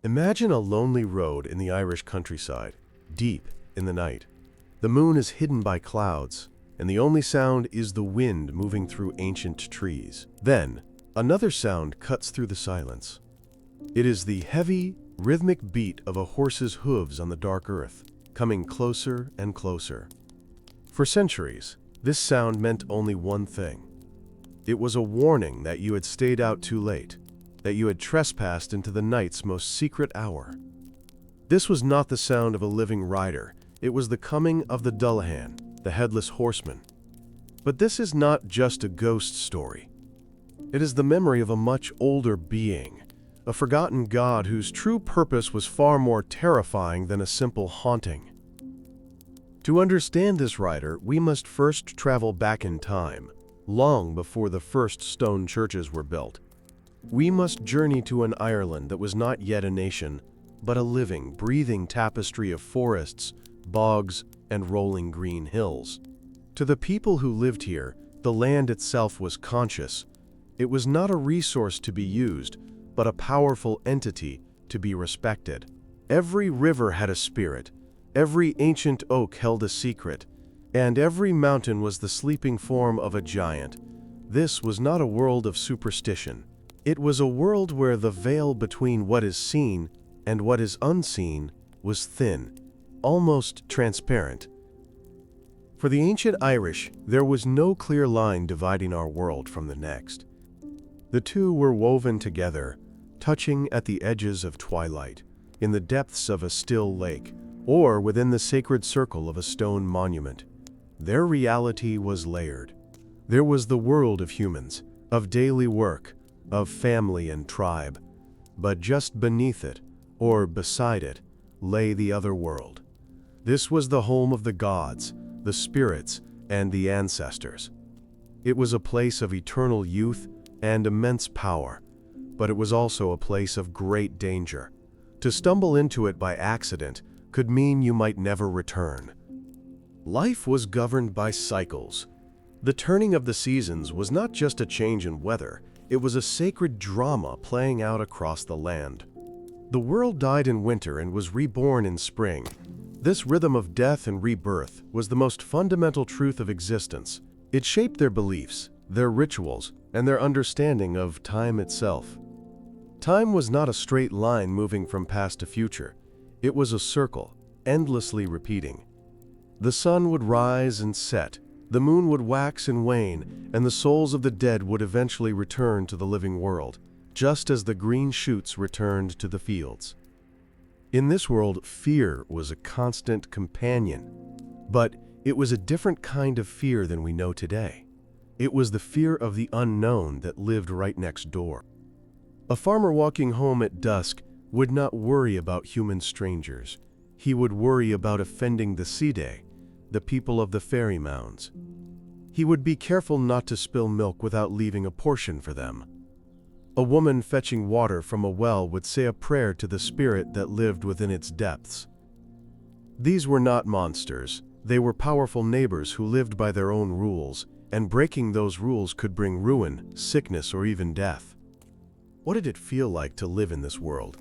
Imagine a lonely road in the Irish countryside, deep in the night. The moon is hidden by clouds, and the only sound is the wind moving through ancient trees. Then, another sound cuts through the silence. It is the heavy, rhythmic beat of a horse's hooves on the dark earth, coming closer and closer. For centuries, this sound meant only one thing. It was a warning that you had stayed out too late, that you had trespassed into the night's most secret hour. This was not the sound of a living rider. It was the coming of the Dullahan, the Headless Horseman. But this is not just a ghost story. It is the memory of a much older being, a forgotten god whose true purpose was far more terrifying than a simple haunting. To understand this rider, we must first travel back in time, long before the first stone churches were built. We must journey to an Ireland that was not yet a nation, but a living, breathing tapestry of forests, bogs, and rolling green hills. To the people who lived here, the land itself was conscious. It was not a resource to be used, but a powerful entity to be respected. Every river had a spirit, every ancient oak held a secret, and every mountain was the sleeping form of a giant. This was not a world of superstition. It was a world where the veil between what is seen and what is unseen was thin, almost transparent. For the ancient Irish, there was no clear line dividing our world from the next. The two were woven together, touching at the edges of twilight, in the depths of a still lake, or within the sacred circle of a stone monument. Their reality was layered. There was the world of humans, of daily work, of family and tribe, but just beneath it, or beside it, lay the other world. This was the home of the gods, the spirits, and the ancestors. It was a place of eternal youth and immense power, but it was also a place of great danger. To stumble into it by accident could mean you might never return. Life was governed by cycles. The turning of the seasons was not just a change in weather, it was a sacred drama playing out across the land. The world died in winter and was reborn in spring. This rhythm of death and rebirth was the most fundamental truth of existence. It shaped their beliefs, their rituals, and their understanding of time itself. Time was not a straight line moving from past to future. It was a circle, endlessly repeating. The sun would rise and set, the moon would wax and wane, and the souls of the dead would eventually return to the living world, just as the green shoots returned to the fields. In this world, fear was a constant companion, but it was a different kind of fear than we know today. It was the fear of the unknown that lived right next door. A farmer walking home at dusk would not worry about human strangers. He would worry about offending the Side, the people of the fairy mounds. He would be careful not to spill milk without leaving a portion for them. A woman fetching water from a well would say a prayer to the spirit that lived within its depths. These were not monsters. They were powerful neighbors who lived by their own rules, and breaking those rules could bring ruin, sickness, or even death. What did it feel like to live in this world?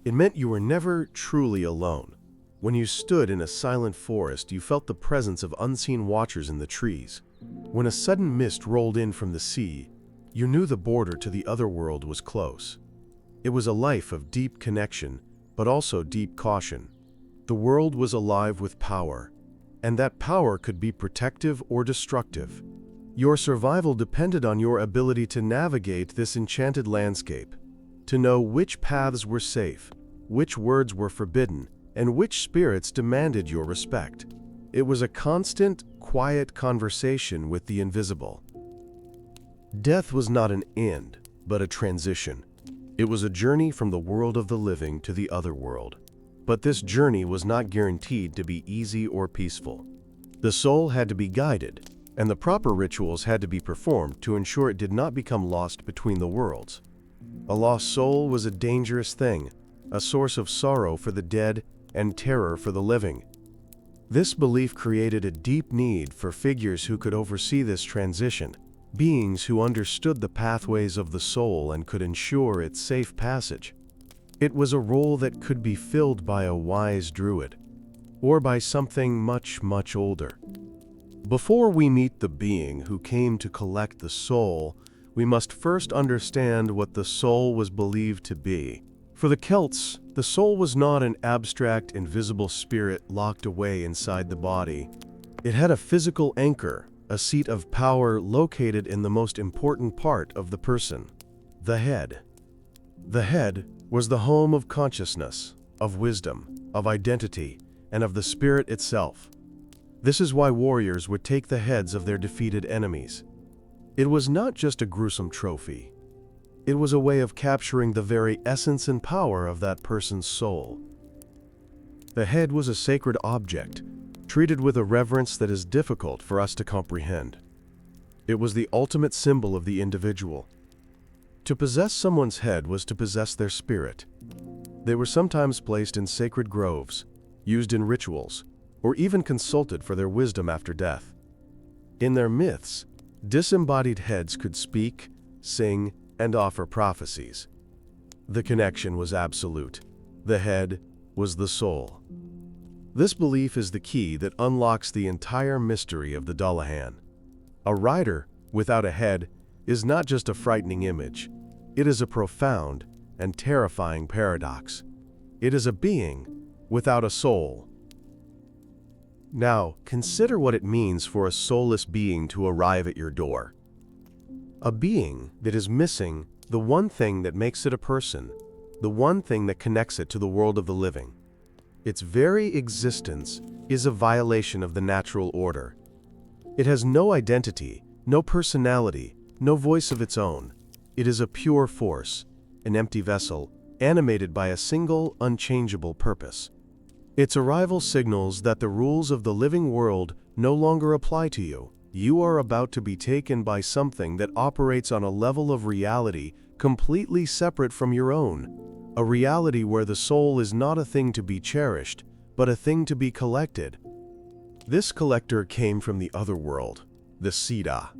It meant you were never truly alone. When you stood in a silent forest, you felt the presence of unseen watchers in the trees. When a sudden mist rolled in from the sea, you knew the border to the other world was close. It was a life of deep connection, but also deep caution. The world was alive with power, and that power could be protective or destructive. Your survival depended on your ability to navigate this enchanted landscape, to know which paths were safe, which words were forbidden, and which spirits demanded your respect. It was a constant, quiet conversation with the invisible. Death was not an end, but a transition. It was a journey from the world of the living to the other world. But this journey was not guaranteed to be easy or peaceful. The soul had to be guided, and the proper rituals had to be performed to ensure it did not become lost between the worlds. A lost soul was a dangerous thing, a source of sorrow for the dead and terror for the living. This belief created a deep need for figures who could oversee this transition, beings who understood the pathways of the soul and could ensure its safe passage. It was a role that could be filled by a wise druid, or by something much, much older. Before we meet the being who came to collect the soul, we must first understand what the soul was believed to be. For the Celts, the soul was not an abstract, invisible spirit locked away inside the body. It had a physical anchor, a seat of power located in the most important part of the person, the head. The head was the home of consciousness, of wisdom, of identity, and of the spirit itself. This is why warriors would take the heads of their defeated enemies. It was not just a gruesome trophy. It was a way of capturing the very essence and power of that person's soul. The head was a sacred object, treated with a reverence that is difficult for us to comprehend. It was the ultimate symbol of the individual. To possess someone's head was to possess their spirit. They were sometimes placed in sacred groves, used in rituals, or even consulted for their wisdom after death. In their myths, disembodied heads could speak, sing, and offer prophecies. The connection was absolute. The head was the soul. This belief is the key that unlocks the entire mystery of the Dullahan. A rider without a head is not just a frightening image. It is a profound and terrifying paradox. It is a being without a soul. Now, consider what it means for a soulless being to arrive at your door. A being that is missing the one thing that makes it a person, the one thing that connects it to the world of the living. Its very existence is a violation of the natural order. It has no identity, no personality, no voice of its own. It is a pure force, an empty vessel, animated by a single, unchangeable purpose. Its arrival signals that the rules of the living world no longer apply to you. You are about to be taken by something that operates on a level of reality completely separate from your own. A reality where the soul is not a thing to be cherished, but a thing to be collected. This collector came from the other world, the Sida.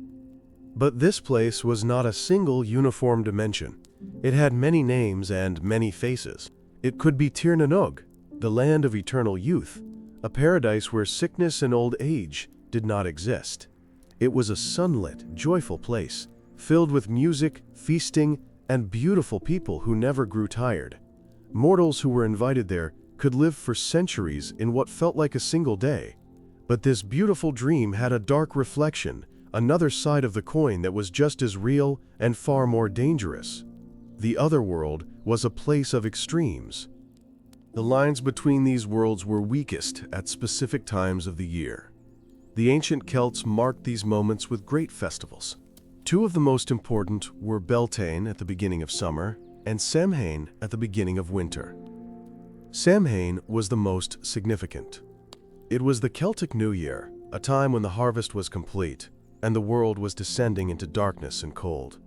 But this place was not a single uniform dimension. It had many names and many faces. It could be Tir Nanog, the land of eternal youth, a paradise where sickness and old age did not exist. It was a sunlit, joyful place, filled with music, feasting, and beautiful people who never grew tired. Mortals who were invited there could live for centuries in what felt like a single day. But this beautiful dream had a dark reflection, another side of the coin that was just as real and far more dangerous. The other world was a place of extremes. The lines between these worlds were weakest at specific times of the year. The ancient Celts marked these moments with great festivals. Two of the most important were Beltane at the beginning of summer and Samhain at the beginning of winter. Samhain was the most significant. It was the Celtic New Year, a time when the harvest was complete and the world was descending into darkness and cold.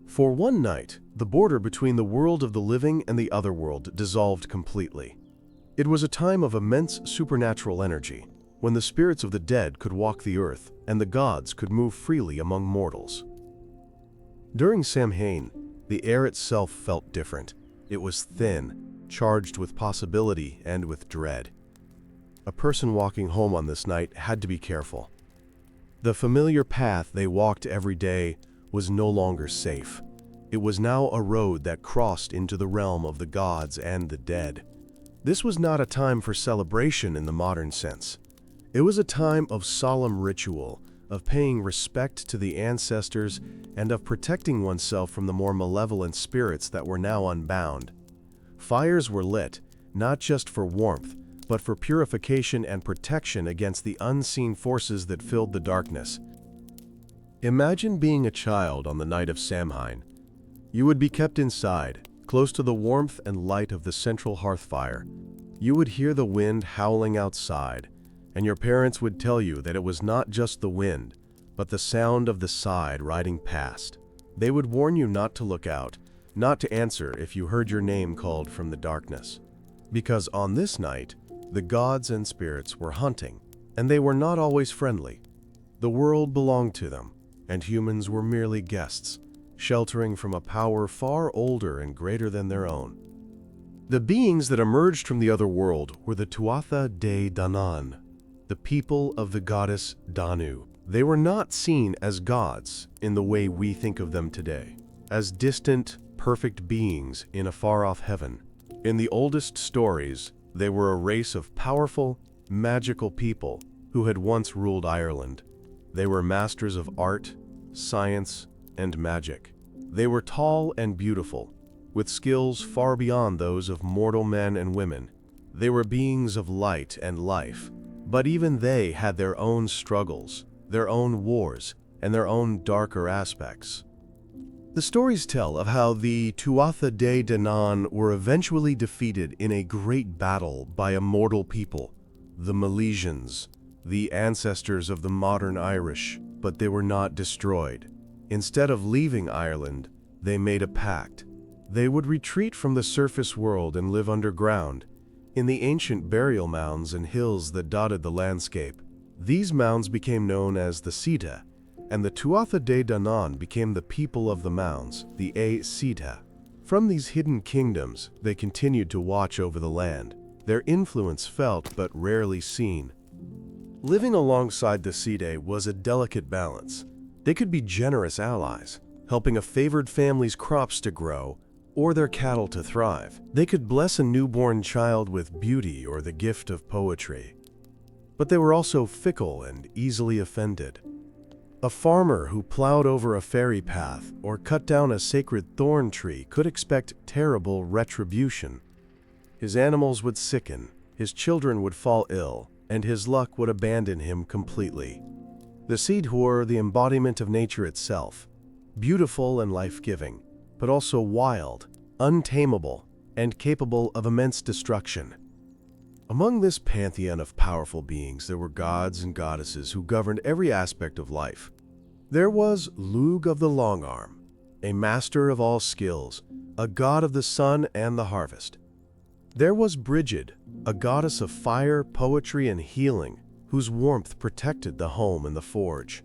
For one night, the border between the world of the living and the other world dissolved completely. It was a time of immense supernatural energy, when the spirits of the dead could walk the earth and the gods could move freely among mortals. During Samhain, the air itself felt different. It was thin, charged with possibility and with dread. A person walking home on this night had to be careful. The familiar path they walked every day was no longer safe. It was now a road that crossed into the realm of the gods and the dead. This was not a time for celebration in the modern sense. It was a time of solemn ritual, of paying respect to the ancestors, and of protecting oneself from the more malevolent spirits that were now unbound. Fires were lit, not just for warmth, but for purification and protection against the unseen forces that filled the darkness. Imagine being a child on the night of Samhain. You would be kept inside, close to the warmth and light of the central hearth fire. You would hear the wind howling outside, and your parents would tell you that it was not just the wind, but the sound of the side riding past. They would warn you not to look out, not to answer if you heard your name called from the darkness. Because on this night, the gods and spirits were hunting, and they were not always friendly. The world belonged to them, and humans were merely guests, sheltering from a power far older and greater than their own. The beings that emerged from the other world were the Tuatha De Danann, the people of the goddess Danu. They were not seen as gods in the way we think of them today, as distant, perfect beings in a far-off heaven. In the oldest stories, they were a race of powerful, magical people who had once ruled Ireland. They were masters of art, science, and magic. They were tall and beautiful, with skills far beyond those of mortal men and women. They were beings of light and life, but even they had their own struggles, their own wars, and their own darker aspects. The stories tell of how the Tuatha De Danann were eventually defeated in a great battle by a mortal people, the Milesians, the ancestors of the modern Irish, but they were not destroyed. Instead of leaving Ireland, they made a pact. They would retreat from the surface world and live underground, in the ancient burial mounds and hills that dotted the landscape. These mounds became known as the Sita, and the Tuatha De Danann became the people of the mounds, the Sita. From these hidden kingdoms, they continued to watch over the land, their influence felt but rarely seen. Living alongside the Sita was a delicate balance. They could be generous allies, helping a favored family's crops to grow or their cattle to thrive. They could bless a newborn child with beauty or the gift of poetry. But they were also fickle and easily offended. A farmer who plowed over a fairy path or cut down a sacred thorn tree could expect terrible retribution. His animals would sicken, his children would fall ill, and his luck would abandon him completely. The Seed were the embodiment of nature itself, beautiful and life-giving, but also wild, untamable, and capable of immense destruction. Among this pantheon of powerful beings, there were gods and goddesses who governed every aspect of life. There was Lugh of the Long Arm, a master of all skills, a god of the sun and the harvest. There was Brigid, a goddess of fire, poetry, and healing, whose warmth protected the home and the forge.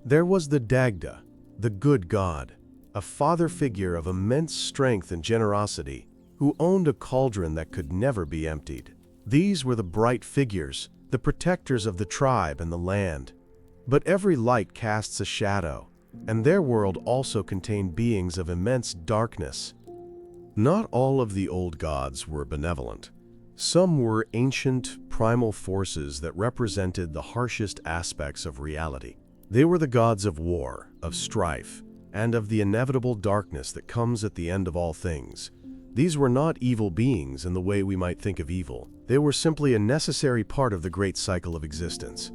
There was the Dagda, the good god, a father figure of immense strength and generosity, who owned a cauldron that could never be emptied. These were the bright figures, the protectors of the tribe and the land. But every light casts a shadow, and their world also contained beings of immense darkness. Not all of the old gods were benevolent. Some were ancient, primal forces that represented the harshest aspects of reality. They were the gods of war, of strife, and of the inevitable darkness that comes at the end of all things. These were not evil beings in the way we might think of evil. They were simply a necessary part of the great cycle of existence.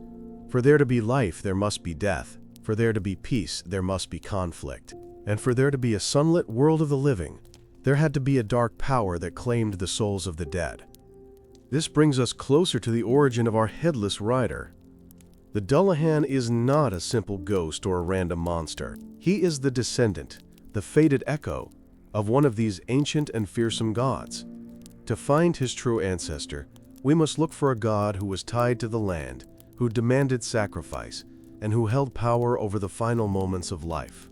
For there to be life, there must be death. For there to be peace, there must be conflict. And for there to be a sunlit world of the living, there had to be a dark power that claimed the souls of the dead. This brings us closer to the origin of our Headless rider. The Dullahan is not a simple ghost or a random monster. He is the descendant, the fated echo, of one of these ancient and fearsome gods. To find his true ancestor, we must look for a god who was tied to the land, who demanded sacrifice, and who held power over the final moments of life.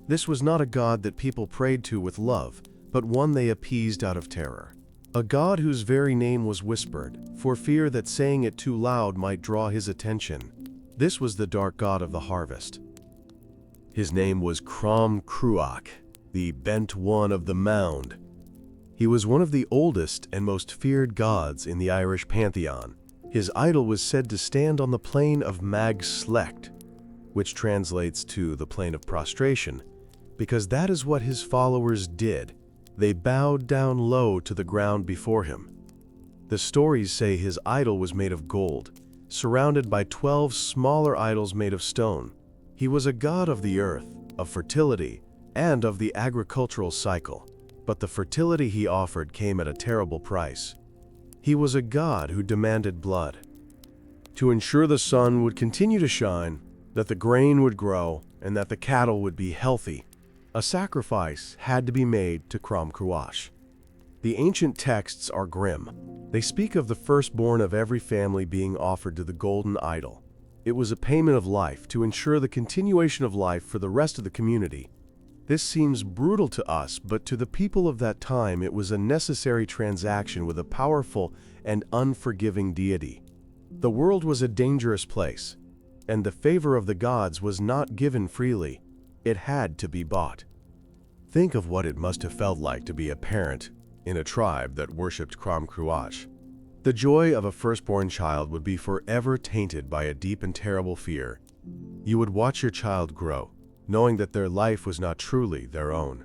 This was not a god that people prayed to with love, but one they appeased out of terror. A god whose very name was whispered, for fear that saying it too loud might draw his attention. This was the dark god of the harvest. His name was Crom Cruach, the Bent One of the Mound. He was one of the oldest and most feared gods in the Irish pantheon. His idol was said to stand on the plane of Mag Slecht, which translates to the plane of prostration, because that is what his followers did. They bowed down low to the ground before him. The stories say his idol was made of gold, surrounded by 12 smaller idols made of stone. He was a god of the earth, of fertility, and of the agricultural cycle. But the fertility he offered came at a terrible price. He was a god who demanded blood. To ensure the sun would continue to shine, that the grain would grow, and that the cattle would be healthy, a sacrifice had to be made to Crom Cruach. The ancient texts are grim. They speak of the firstborn of every family being offered to the golden idol. It was a payment of life to ensure the continuation of life for the rest of the community. This seems brutal to us, but to the people of that time it was a necessary transaction with a powerful and unforgiving deity. The world was a dangerous place, and the favor of the gods was not given freely. It had to be bought. Think of what it must have felt like to be a parent in a tribe that worshipped Crom Cruach. The joy of a firstborn child would be forever tainted by a deep and terrible fear. You would watch your child grow, knowing that their life was not truly their own.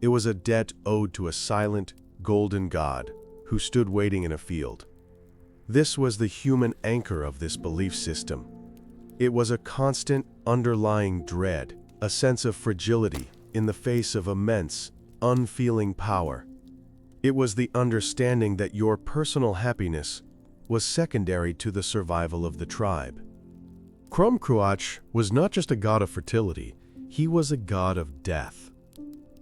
It was a debt owed to a silent, golden god who stood waiting in a field. This was the human anchor of this belief system. It was a constant, underlying dread, a sense of fragility in the face of immense, unfeeling power. It was the understanding that your personal happiness was secondary to the survival of the tribe. Crom Cruach was not just a god of fertility, he was a god of death.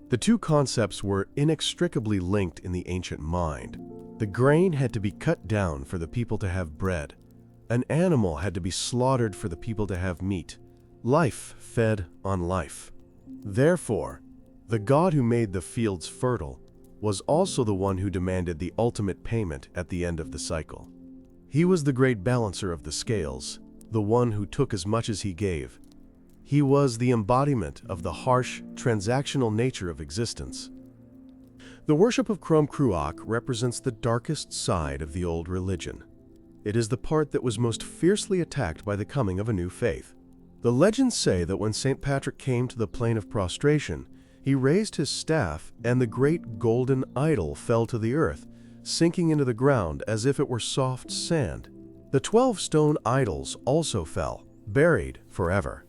The two concepts were inextricably linked in the ancient mind. The grain had to be cut down for the people to have bread. An animal had to be slaughtered for the people to have meat. Life fed on life. Therefore, the god who made the fields fertile was also the one who demanded the ultimate payment at the end of the cycle. He was the great balancer of the scales, the one who took as much as he gave. He was the embodiment of the harsh, transactional nature of existence. The worship of Crom Cruach represents the darkest side of the old religion. It is the part that was most fiercely attacked by the coming of a new faith. The legends say that when St. Patrick came to the plane of prostration, he raised his staff and the great golden idol fell to the earth, sinking into the ground as if it were soft sand. The 12 stone idols also fell, buried forever.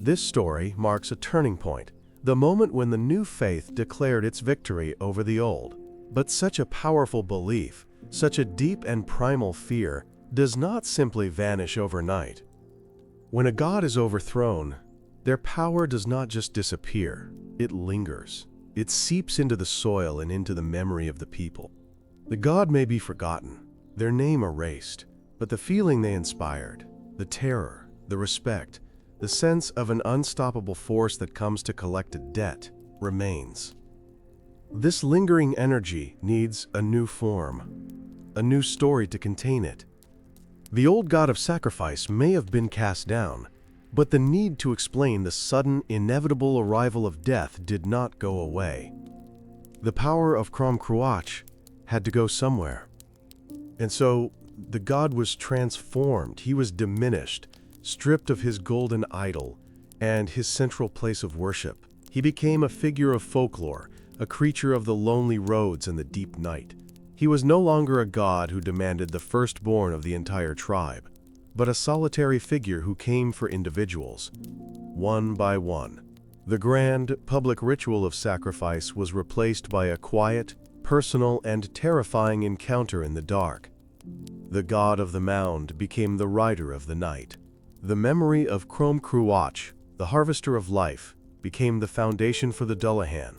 This story marks a turning point, the moment when the new faith declared its victory over the old. But such a powerful belief, such a deep and primal fear, does not simply vanish overnight. When a god is overthrown, their power does not just disappear, it lingers. It seeps into the soil and into the memory of the people. The god may be forgotten, their name erased, but the feeling they inspired, the terror, the respect, the sense of an unstoppable force that comes to collect a debt, remains. This lingering energy needs a new form, a new story to contain it. The old god of sacrifice may have been cast down, but the need to explain the sudden, inevitable arrival of death did not go away. The power of Crom Cruach had to go somewhere. And so the god was transformed, he was diminished, stripped of his golden idol and his central place of worship. He became a figure of folklore, a creature of the lonely roads and the deep night. He was no longer a god who demanded the firstborn of the entire tribe, but a solitary figure who came for individuals, one by one. The grand, public ritual of sacrifice was replaced by a quiet, personal, and terrifying encounter in the dark. The god of the mound became the rider of the night. The memory of Crom Cruach, the harvester of life, became the foundation for the Dullahan.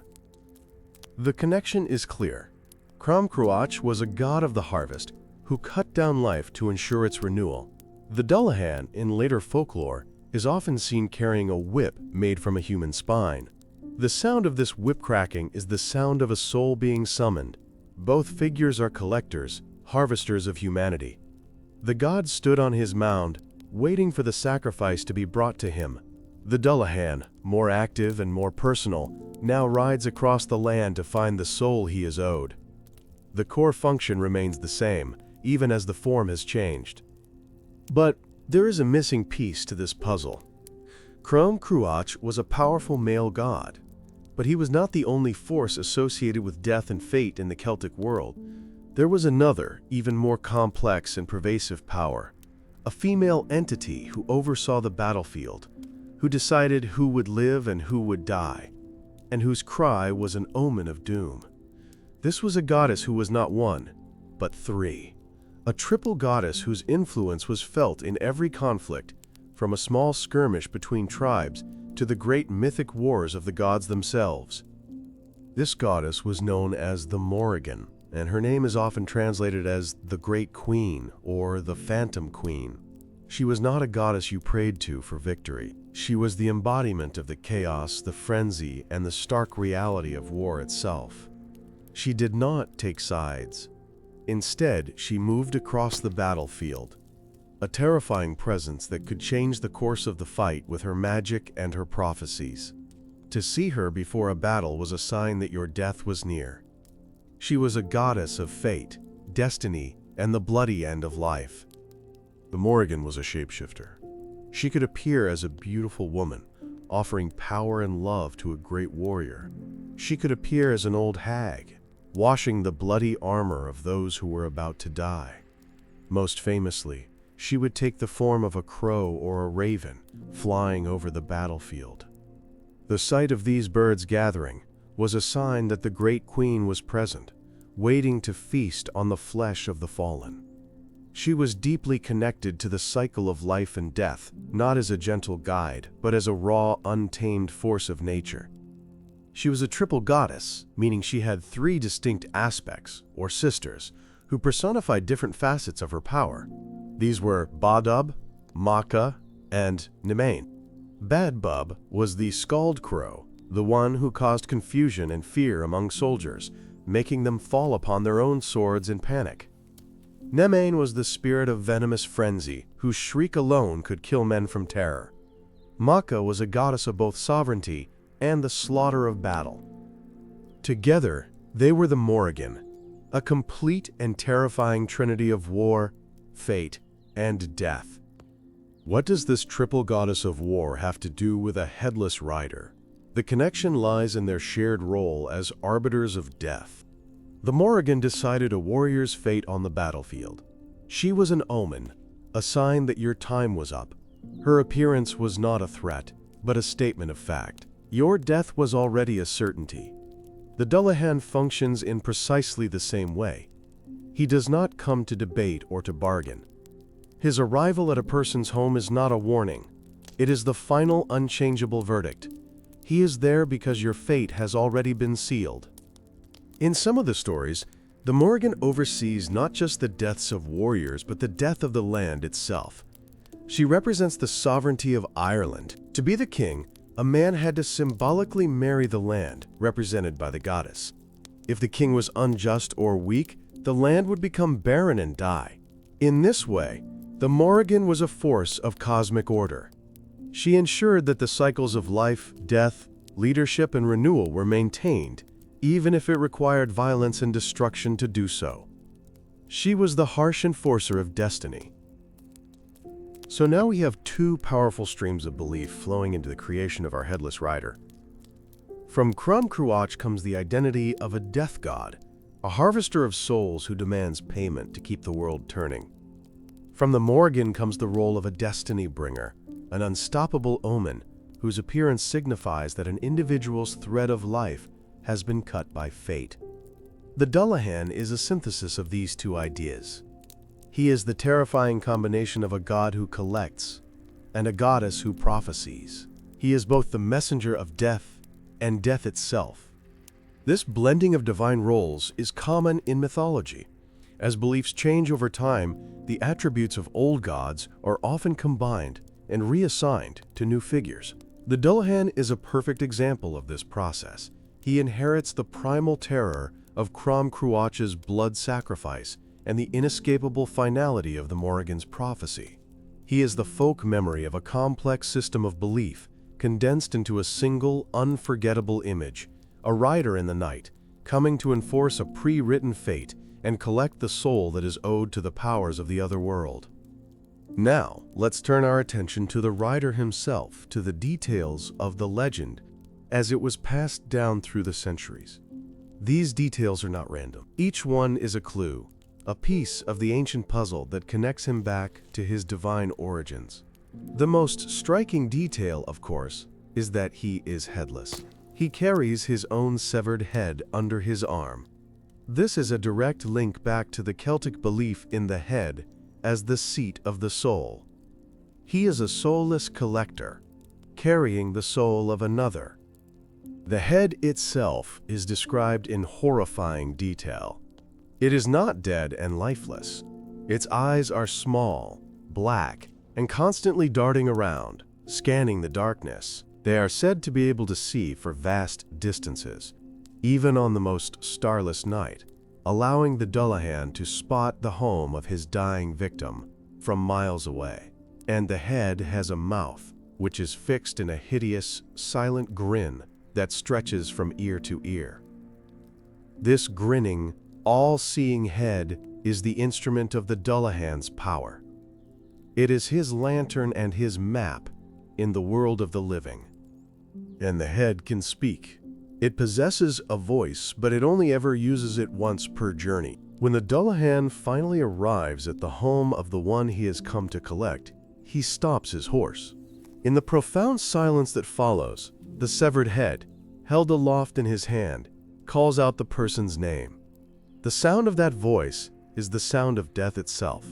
The connection is clear. Crom Cruach was a god of the harvest who cut down life to ensure its renewal. The Dullahan, in later folklore, is often seen carrying a whip made from a human spine. The sound of this whip cracking is the sound of a soul being summoned. Both figures are collectors, harvesters of humanity. The god stood on his mound, waiting for the sacrifice to be brought to him. The Dullahan, more active and more personal, now rides across the land to find the soul he is owed. The core function remains the same, even as the form has changed. But there is a missing piece to this puzzle. Crom Cruach was a powerful male god, but he was not the only force associated with death and fate in the Celtic world. There was another, even more complex and pervasive power, a female entity who oversaw the battlefield, who decided who would live and who would die, and whose cry was an omen of doom. This was a goddess who was not one, but three. A triple goddess whose influence was felt in every conflict, from a small skirmish between tribes to the great mythic wars of the gods themselves. This goddess was known as the Morrigan, and her name is often translated as the Great Queen or the Phantom Queen. She was not a goddess you prayed to for victory. She was the embodiment of the chaos, the frenzy, and the stark reality of war itself. She did not take sides. Instead, she moved across the battlefield, a terrifying presence that could change the course of the fight with her magic and her prophecies. To see her before a battle was a sign that your death was near. She was a goddess of fate, destiny, and the bloody end of life. The Morrigan was a shapeshifter. She could appear as a beautiful woman, offering power and love to a great warrior. She could appear as an old hag, washing the bloody armor of those who were about to die. Most famously, she would take the form of a crow or a raven, flying over the battlefield. The sight of these birds gathering was a sign that the great queen was present, waiting to feast on the flesh of the fallen. She was deeply connected to the cycle of life and death, not as a gentle guide, but as a raw, untamed force of nature. She was a triple goddess, meaning she had three distinct aspects, or sisters, who personified different facets of her power. These were Badub, Maka, and Nemain. Badbub was the scald crow, the one who caused confusion and fear among soldiers, making them fall upon their own swords in panic. Nemain was the spirit of venomous frenzy, whose shriek alone could kill men from terror. Maka was a goddess of both sovereignty and the slaughter of battle. Together, they were the Morrigan, a complete and terrifying trinity of war, fate, and death. What does this triple goddess of war have to do with a headless rider? The connection lies in their shared role as arbiters of death. The Morrigan decided a warrior's fate on the battlefield. She was an omen, a sign that your time was up. Her appearance was not a threat, but a statement of fact. Your death was already a certainty. The Dullahan functions in precisely the same way. He does not come to debate or to bargain. His arrival at a person's home is not a warning. It is the final unchangeable verdict. He is there because your fate has already been sealed. In some of the stories, the Morrigan oversees not just the deaths of warriors, but the death of the land itself. She represents the sovereignty of Ireland. To be the king, a man had to symbolically marry the land, represented by the goddess. If the king was unjust or weak, the land would become barren and die. In this way, the Morrigan was a force of cosmic order. She ensured that the cycles of life, death, leadership, and renewal were maintained, even if it required violence and destruction to do so. She was the harsh enforcer of destiny. So now we have two powerful streams of belief flowing into the creation of our headless rider. From Crom Cruach comes the identity of a death god, a harvester of souls who demands payment to keep the world turning. From the Morrigan comes the role of a destiny bringer, an unstoppable omen whose appearance signifies that an individual's thread of life has been cut by fate. The Dullahan is a synthesis of these two ideas. He is the terrifying combination of a god who collects and a goddess who prophesies. He is both the messenger of death and death itself. This blending of divine roles is common in mythology. As beliefs change over time, the attributes of old gods are often combined and reassigned to new figures. The Dullahan is a perfect example of this process. He inherits the primal terror of Crom Cruach's blood sacrifice and the inescapable finality of the Morrigan's prophecy. He is the folk memory of a complex system of belief condensed into a single, unforgettable image, a rider in the night, coming to enforce a pre-written fate and collect the soul that is owed to the powers of the other world. Now, let's turn our attention to the rider himself, to the details of the legend as it was passed down through the centuries. These details are not random. Each one is a clue, a piece of the ancient puzzle that connects him back to his divine origins. The most striking detail, of course, is that he is headless. He carries his own severed head under his arm. This is a direct link back to the Celtic belief in the head as the seat of the soul. He is a soulless collector, carrying the soul of another. The head itself is described in horrifying detail. It is not dead and lifeless. Its eyes are small, black, and constantly darting around, scanning the darkness. They are said to be able to see for vast distances, even on the most starless night, allowing the Dullahan to spot the home of his dying victim from miles away. And the head has a mouth, which is fixed in a hideous, silent grin that stretches from ear to ear. This grinning, all-seeing head is the instrument of the Dullahan's power. It is his lantern and his map in the world of the living. And the head can speak. It possesses a voice, but it only ever uses it once per journey. When the Dullahan finally arrives at the home of the one he has come to collect, he stops his horse. In the profound silence that follows, the severed head, held aloft in his hand, calls out the person's name. The sound of that voice is the sound of death itself.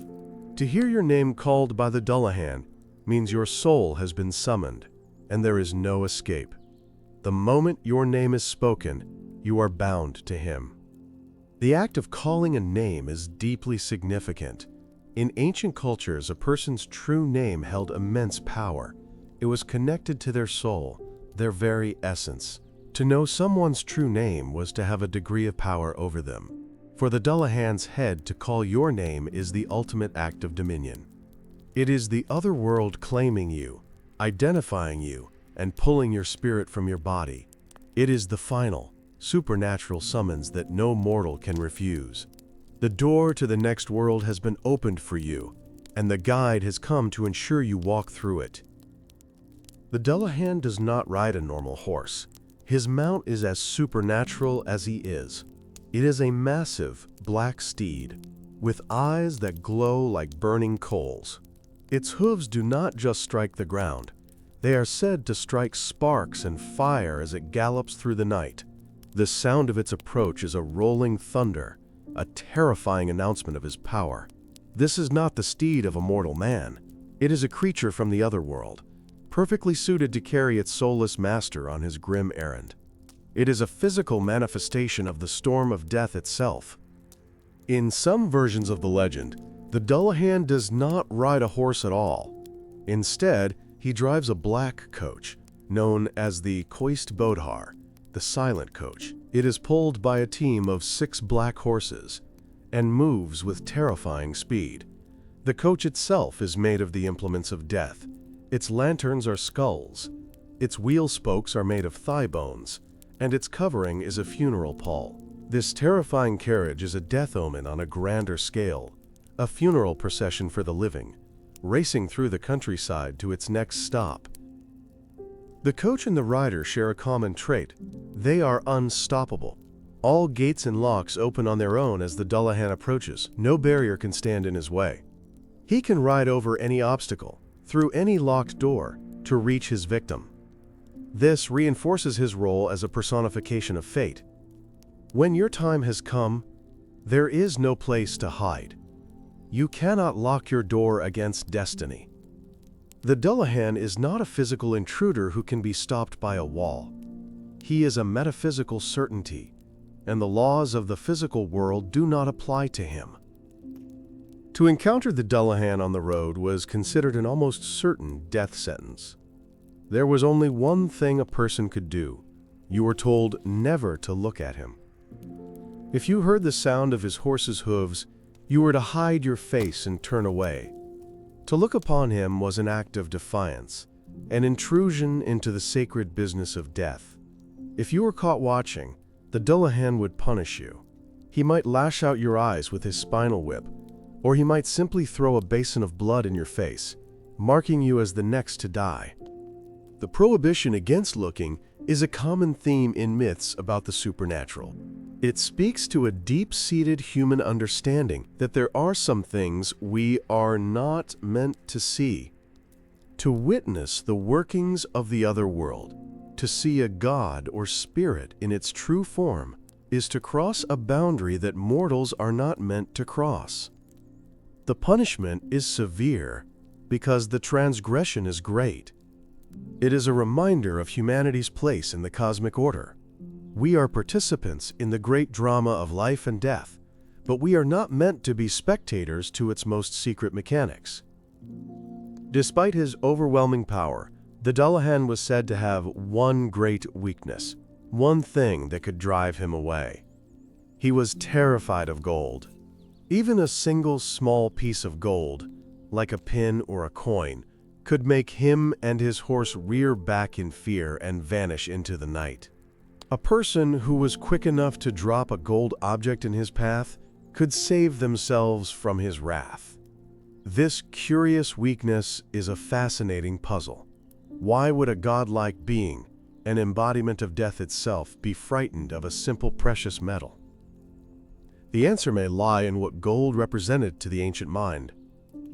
To hear your name called by the Dullahan means your soul has been summoned, and there is no escape. The moment your name is spoken, you are bound to him. The act of calling a name is deeply significant. In ancient cultures, a person's true name held immense power. It was connected to their soul, their very essence. To know someone's true name was to have a degree of power over them. For the Dullahan's head to call your name is the ultimate act of dominion. It is the other world claiming you, identifying you, and pulling your spirit from your body. It is the final, supernatural summons that no mortal can refuse. The door to the next world has been opened for you, and the guide has come to ensure you walk through it. The Dullahan does not ride a normal horse. His mount is as supernatural as he is. It is a massive, black steed, with eyes that glow like burning coals. Its hooves do not just strike the ground. They are said to strike sparks and fire as it gallops through the night. The sound of its approach is a rolling thunder, a terrifying announcement of his power. This is not the steed of a mortal man. It is a creature from the other world, perfectly suited to carry its soulless master on his grim errand. It is a physical manifestation of the storm of death itself. In some versions of the legend, the Dullahan does not ride a horse at all. Instead, he drives a black coach, known as the Coist Bodhar, the silent coach. It is pulled by a team of 6 black horses and moves with terrifying speed. The coach itself is made of the implements of death. Its lanterns are skulls, its wheel spokes are made of thigh bones, and its covering is a funeral pall. This terrifying carriage is a death omen on a grander scale, a funeral procession for the living, racing through the countryside to its next stop. The coach and the rider share a common trait. They are unstoppable. All gates and locks open on their own as the Dullahan approaches. No barrier can stand in his way. He can ride over any obstacle, through any locked door, to reach his victim. This reinforces his role as a personification of fate. When your time has come, there is no place to hide. You cannot lock your door against destiny. The Dullahan is not a physical intruder who can be stopped by a wall. He is a metaphysical certainty, and the laws of the physical world do not apply to him. To encounter the Dullahan on the road was considered an almost certain death sentence. There was only one thing a person could do. You were told never to look at him. If you heard the sound of his horse's hooves, you were to hide your face and turn away. To look upon him was an act of defiance, an intrusion into the sacred business of death. If you were caught watching, the Dullahan would punish you. He might lash out your eyes with his spinal whip, or he might simply throw a basin of blood in your face, marking you as the next to die. The prohibition against looking is a common theme in myths about the supernatural. It speaks to a deep-seated human understanding that there are some things we are not meant to see. To witness the workings of the other world, to see a god or spirit in its true form, is to cross a boundary that mortals are not meant to cross. The punishment is severe because the transgression is great. It is a reminder of humanity's place in the cosmic order. We are participants in the great drama of life and death, but we are not meant to be spectators to its most secret mechanics. Despite his overwhelming power, The Dullahan was said to have one great weakness, one thing that could drive him away. He was terrified of gold. Even a single small piece of gold, like a pin or a coin, could make him and his horse rear back in fear and vanish into the night. A person who was quick enough to drop a gold object in his path could save themselves from his wrath. This curious weakness is a fascinating puzzle. Why would a godlike being, an embodiment of death itself, be frightened of a simple precious metal? The answer may lie in what gold represented to the ancient mind.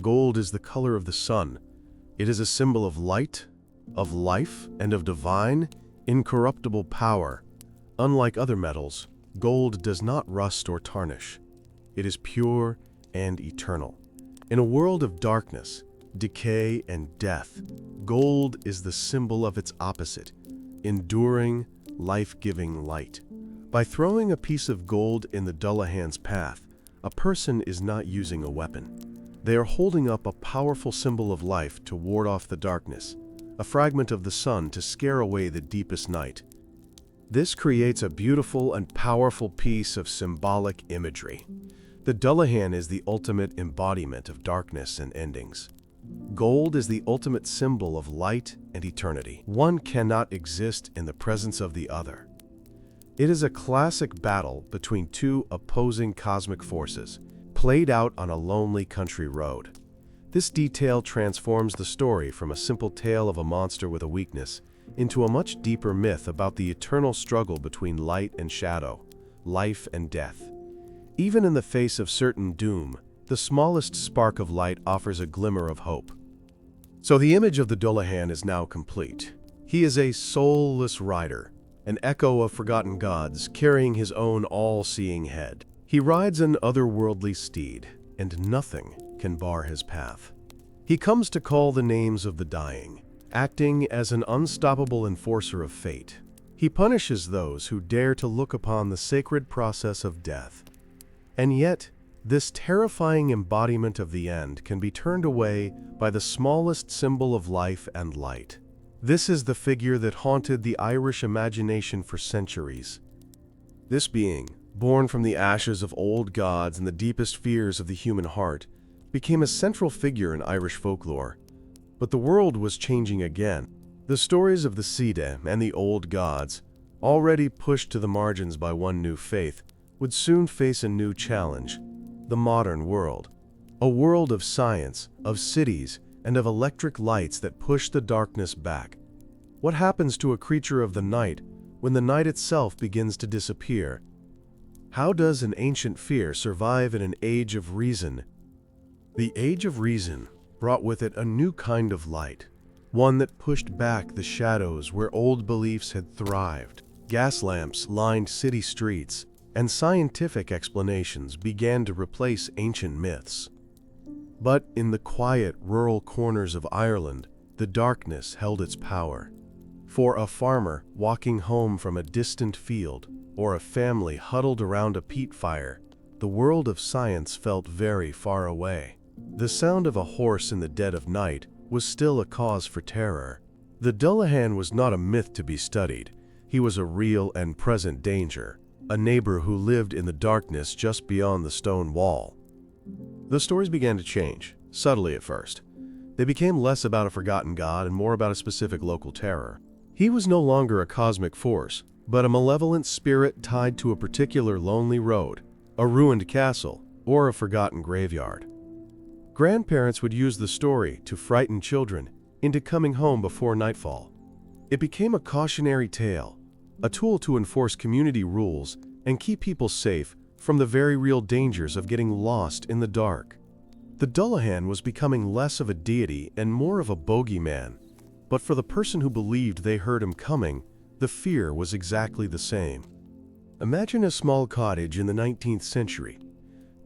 Gold is the color of the sun. It is a symbol of light, of life, and of divine, incorruptible power. Unlike other metals, gold does not rust or tarnish. It is pure and eternal. In a world of darkness, decay, and death, gold is the symbol of its opposite, enduring, life-giving light. By throwing a piece of gold in the Dullahan's path, a person is not using a weapon. They are holding up a powerful symbol of life to ward off the darkness, a fragment of the sun to scare away the deepest night. This creates a beautiful and powerful piece of symbolic imagery. The Dullahan is the ultimate embodiment of darkness and endings. Gold is the ultimate symbol of light and eternity. One cannot exist in the presence of the other. It is a classic battle between two opposing cosmic forces, played out on a lonely country road. This detail transforms the story from a simple tale of a monster with a weakness into a much deeper myth about the eternal struggle between light and shadow, life and death. Even in the face of certain doom, the smallest spark of light offers a glimmer of hope. So the image of the Dullahan is now complete. He is a soulless rider, an echo of forgotten gods carrying his own all-seeing head. He rides an otherworldly steed, and nothing can bar his path. He comes to call the names of the dying, acting as an unstoppable enforcer of fate. He punishes those who dare to look upon the sacred process of death. And yet, this terrifying embodiment of the end can be turned away by the smallest symbol of life and light. This is the figure that haunted the Irish imagination for centuries. This being, born from the ashes of old gods and the deepest fears of the human heart, became a central figure in Irish folklore. But the world was changing again. The stories of the Sida and the old gods, already pushed to the margins by one new faith, would soon face a new challenge: the modern world. A world of science, of cities, and of electric lights that push the darkness back. What happens to a creature of the night when the night itself begins to disappear? How does an ancient fear survive in an age of reason? The age of reason brought with it a new kind of light, one that pushed back the shadows where old beliefs had thrived. Gas lamps lined city streets, and scientific explanations began to replace ancient myths. But in the quiet, rural corners of Ireland, the darkness held its power. For a farmer walking home from a distant field, or a family huddled around a peat fire, the world of science felt very far away. The sound of a horse in the dead of night was still a cause for terror. The Dullahan was not a myth to be studied. He was a real and present danger, a neighbor who lived in the darkness just beyond the stone wall. The stories began to change, subtly at first. They became less about a forgotten god and more about a specific local terror. He was no longer a cosmic force, but a malevolent spirit tied to a particular lonely road, a ruined castle, or a forgotten graveyard. Grandparents would use the story to frighten children into coming home before nightfall. It became a cautionary tale, a tool to enforce community rules and keep people safe from the very real dangers of getting lost in the dark. The Dullahan was becoming less of a deity and more of a bogeyman, but for the person who believed they heard him coming, the fear was exactly the same. Imagine a small cottage in the 19th century.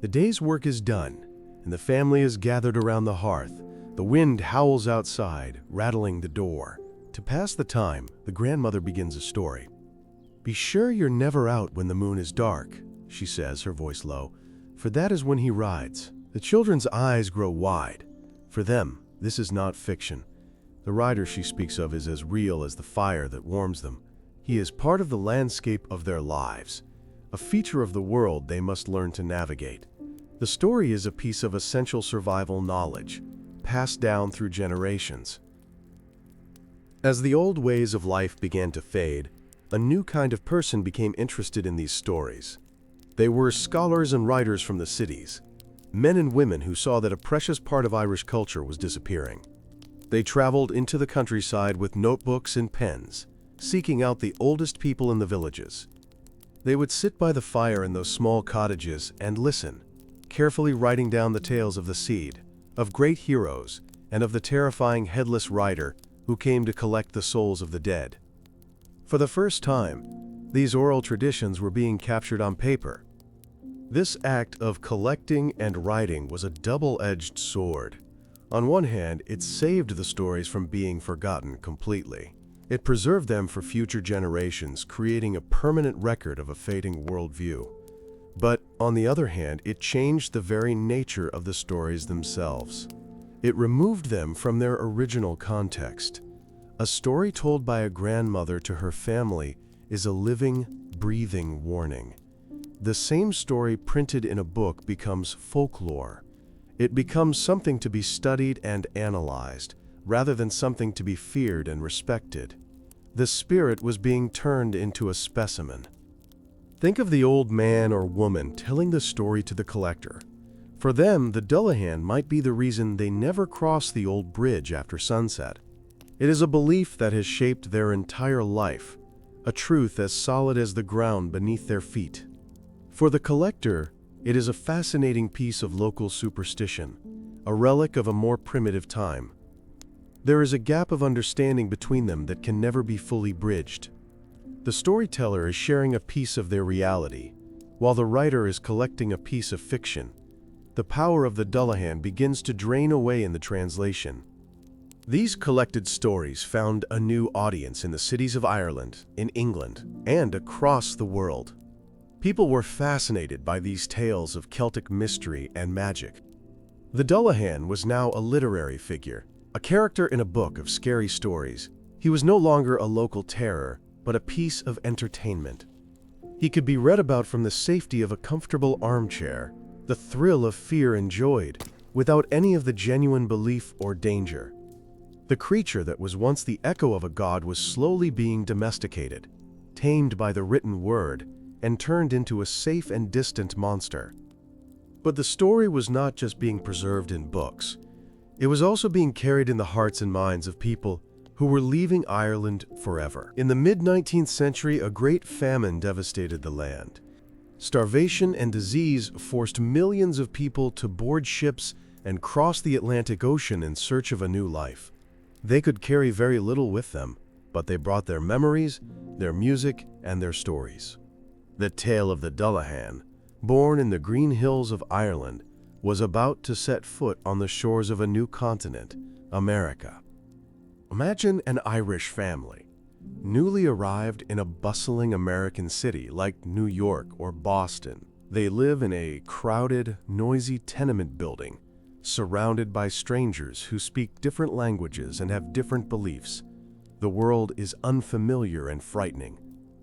The day's work is done, and the family is gathered around the hearth. The wind howls outside, rattling the door. To pass the time, the grandmother begins a story. "Be sure you're never out when the moon is dark," she says, her voice low, "for that is when he rides." The children's eyes grow wide. For them, this is not fiction. The rider she speaks of is as real as the fire that warms them. He is part of the landscape of their lives, a feature of the world they must learn to navigate. The story is a piece of essential survival knowledge, passed down through generations. As the old ways of life began to fade, a new kind of person became interested in these stories. They were scholars and writers from the cities, men and women who saw that a precious part of Irish culture was disappearing. They traveled into the countryside with notebooks and pens, seeking out the oldest people in the villages. They would sit by the fire in those small cottages and listen, carefully writing down the tales of the Seed, of great heroes, and of the terrifying Headless rider who came to collect the souls of the dead. For the first time, these oral traditions were being captured on paper. This act of collecting and writing was a double-edged sword. On one hand, it saved the stories from being forgotten completely. It preserved them for future generations, creating a permanent record of a fading worldview. But on the other hand, it changed the very nature of the stories themselves. It removed them from their original context. A story told by a grandmother to her family is a living, breathing warning. The same story printed in a book becomes folklore. It becomes something to be studied and analyzed, rather than something to be feared and respected. The spirit was being turned into a specimen. Think of the old man or woman telling the story to the collector. For them, the Dullahan might be the reason they never cross the old bridge after sunset. It is a belief that has shaped their entire life, a truth as solid as the ground beneath their feet. For the collector, it is a fascinating piece of local superstition, a relic of a more primitive time. There is a gap of understanding between them that can never be fully bridged. The storyteller is sharing a piece of their reality, while the writer is collecting a piece of fiction. The power of the Dullahan begins to drain away in the translation. These collected stories found a new audience in the cities of Ireland, in England, and across the world. People were fascinated by these tales of Celtic mystery and magic. The Dullahan was now a literary figure, a character in a book of scary stories. He was no longer a local terror, but a piece of entertainment. He could be read about from the safety of a comfortable armchair, the thrill of fear enjoyed, without any of the genuine belief or danger. The creature that was once the echo of a god was slowly being domesticated, tamed by the written word, and turned into a safe and distant monster. But the story was not just being preserved in books. It was also being carried in the hearts and minds of people who were leaving Ireland forever. In the mid-19th century, a great famine devastated the land. Starvation and disease forced millions of people to board ships and cross the Atlantic Ocean in search of a new life. They could carry very little with them, but they brought their memories, their music, and their stories. The tale of the Dullahan, born in the green hills of Ireland, was about to set foot on the shores of a new continent, America. Imagine an Irish family, newly arrived in a bustling American city like New York or Boston. They live in a crowded, noisy tenement building, surrounded by strangers who speak different languages and have different beliefs. The world is unfamiliar and frightening.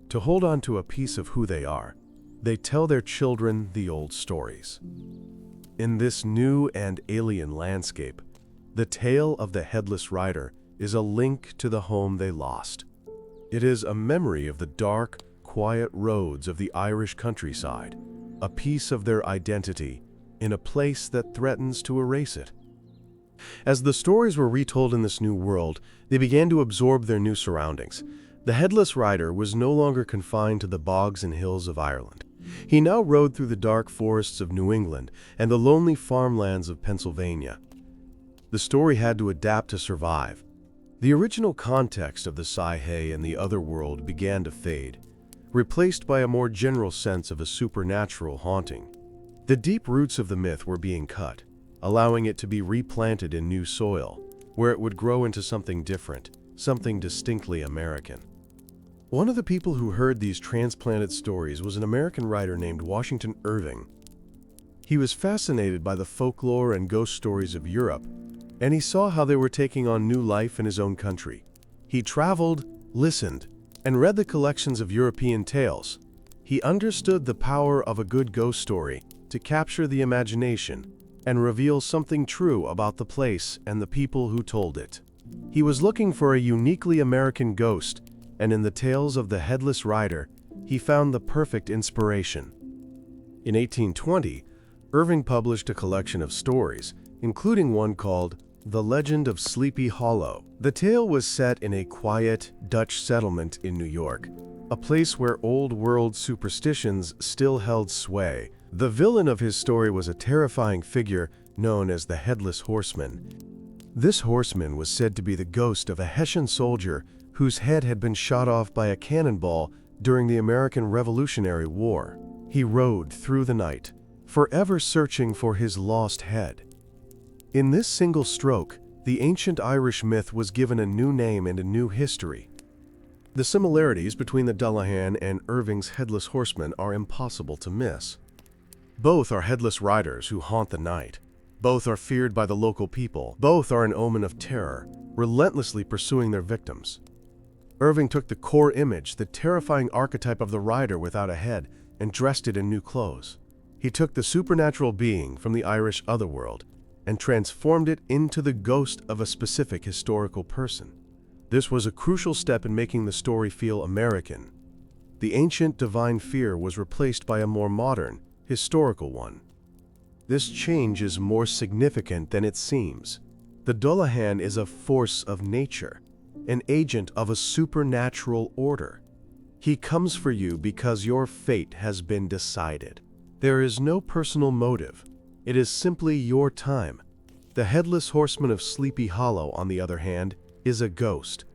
To hold on to a piece of who they are, they tell their children the old stories. In this new and alien landscape, the tale of the Headless Rider is a link to the home they lost. It is a memory of the dark, quiet roads of the Irish countryside, a piece of their identity in a place that threatens to erase it. As the stories were retold in this new world, they began to absorb their new surroundings. The Headless Rider was no longer confined to the bogs and hills of Ireland. He now rode through the dark forests of New England and the lonely farmlands of Pennsylvania. The story had to adapt to survive. The original context of the Sci-Hay and the other world began to fade, replaced by a more general sense of a supernatural haunting. The deep roots of the myth were being cut, allowing it to be replanted in new soil, where it would grow into something different, something distinctly American. One of the people who heard these transplanted stories was an American writer named Washington Irving. He was fascinated by the folklore and ghost stories of Europe, and he saw how they were taking on new life in his own country. He traveled, listened, and read the collections of European tales. He understood the power of a good ghost story to capture the imagination and reveal something true about the place and the people who told it. He was looking for a uniquely American ghost, and in the tales of the Headless Rider, he found the perfect inspiration. In 1820, Irving published a collection of stories, including one called The Legend of Sleepy Hollow. The tale was set in a quiet Dutch settlement in New York, a place where old-world superstitions still held sway. The villain of his story was a terrifying figure known as the Headless Horseman. This horseman was said to be the ghost of a Hessian soldier whose head had been shot off by a cannonball during the American Revolutionary War. He rode through the night, forever searching for his lost head. In this single stroke, the ancient Irish myth was given a new name and a new history. The similarities between the Dullahan and Irving's Headless Horseman are impossible to miss. Both are headless riders who haunt the night. Both are feared by the local people. Both are an omen of terror, relentlessly pursuing their victims. Irving took the core image, the terrifying archetype of the rider without a head, and dressed it in new clothes. He took the supernatural being from the Irish otherworld and transformed it into the ghost of a specific historical person. This was a crucial step in making the story feel American. The ancient divine fear was replaced by a more modern, historical one. This change is more significant than it seems. The Dullahan is a force of nature, an agent of a supernatural order. He comes for you because your fate has been decided. There is no personal motive. It is simply your time. The Headless Horseman of Sleepy Hollow, on the other hand, is a ghost.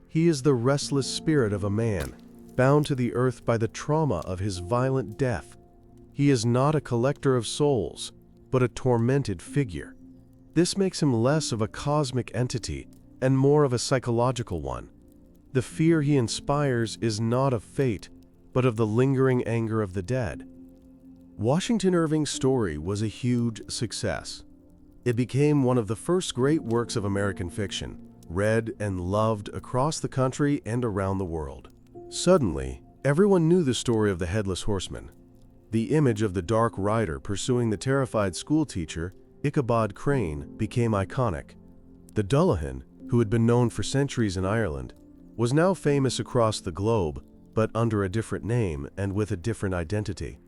He is the restless spirit of a man, bound to the earth by the trauma of his violent death. He is not a collector of souls, but a tormented figure. This makes him less of a cosmic entity and more of a psychological one. The fear he inspires is not of fate, but of the lingering anger of the dead. Washington Irving's story was a huge success. It became one of the first great works of American fiction, read and loved across the country and around the world. Suddenly, everyone knew the story of the Headless Horseman. The image of the dark rider pursuing the terrified schoolteacher, Ichabod Crane, became iconic. The Dullahan, who had been known for centuries in Ireland, was now famous across the globe, but under a different name and with a different identity.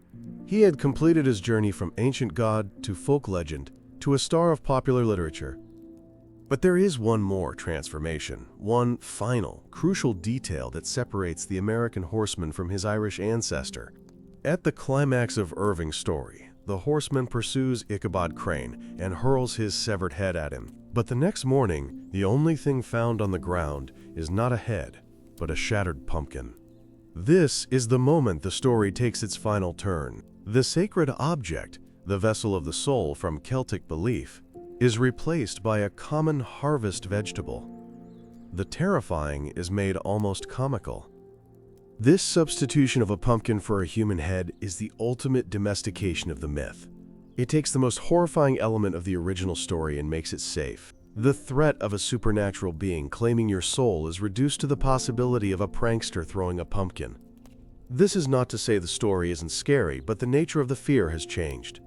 He had completed his journey from ancient god to folk legend to a star of popular literature. But there is one more transformation, one final, crucial detail that separates the American horseman from his Irish ancestor. At the climax of Irving's story, the horseman pursues Ichabod Crane and hurls his severed head at him. But the next morning, the only thing found on the ground is not a head, but a shattered pumpkin. This is the moment the story takes its final turn. The sacred object, the vessel of the soul from Celtic belief, is replaced by a common harvest vegetable. The terrifying is made almost comical. This substitution of a pumpkin for a human head is the ultimate domestication of the myth. It takes the most horrifying element of the original story and makes it safe. The threat of a supernatural being claiming your soul is reduced to the possibility of a prankster throwing a pumpkin. This is not to say the story isn't scary, but the nature of the fear has changed.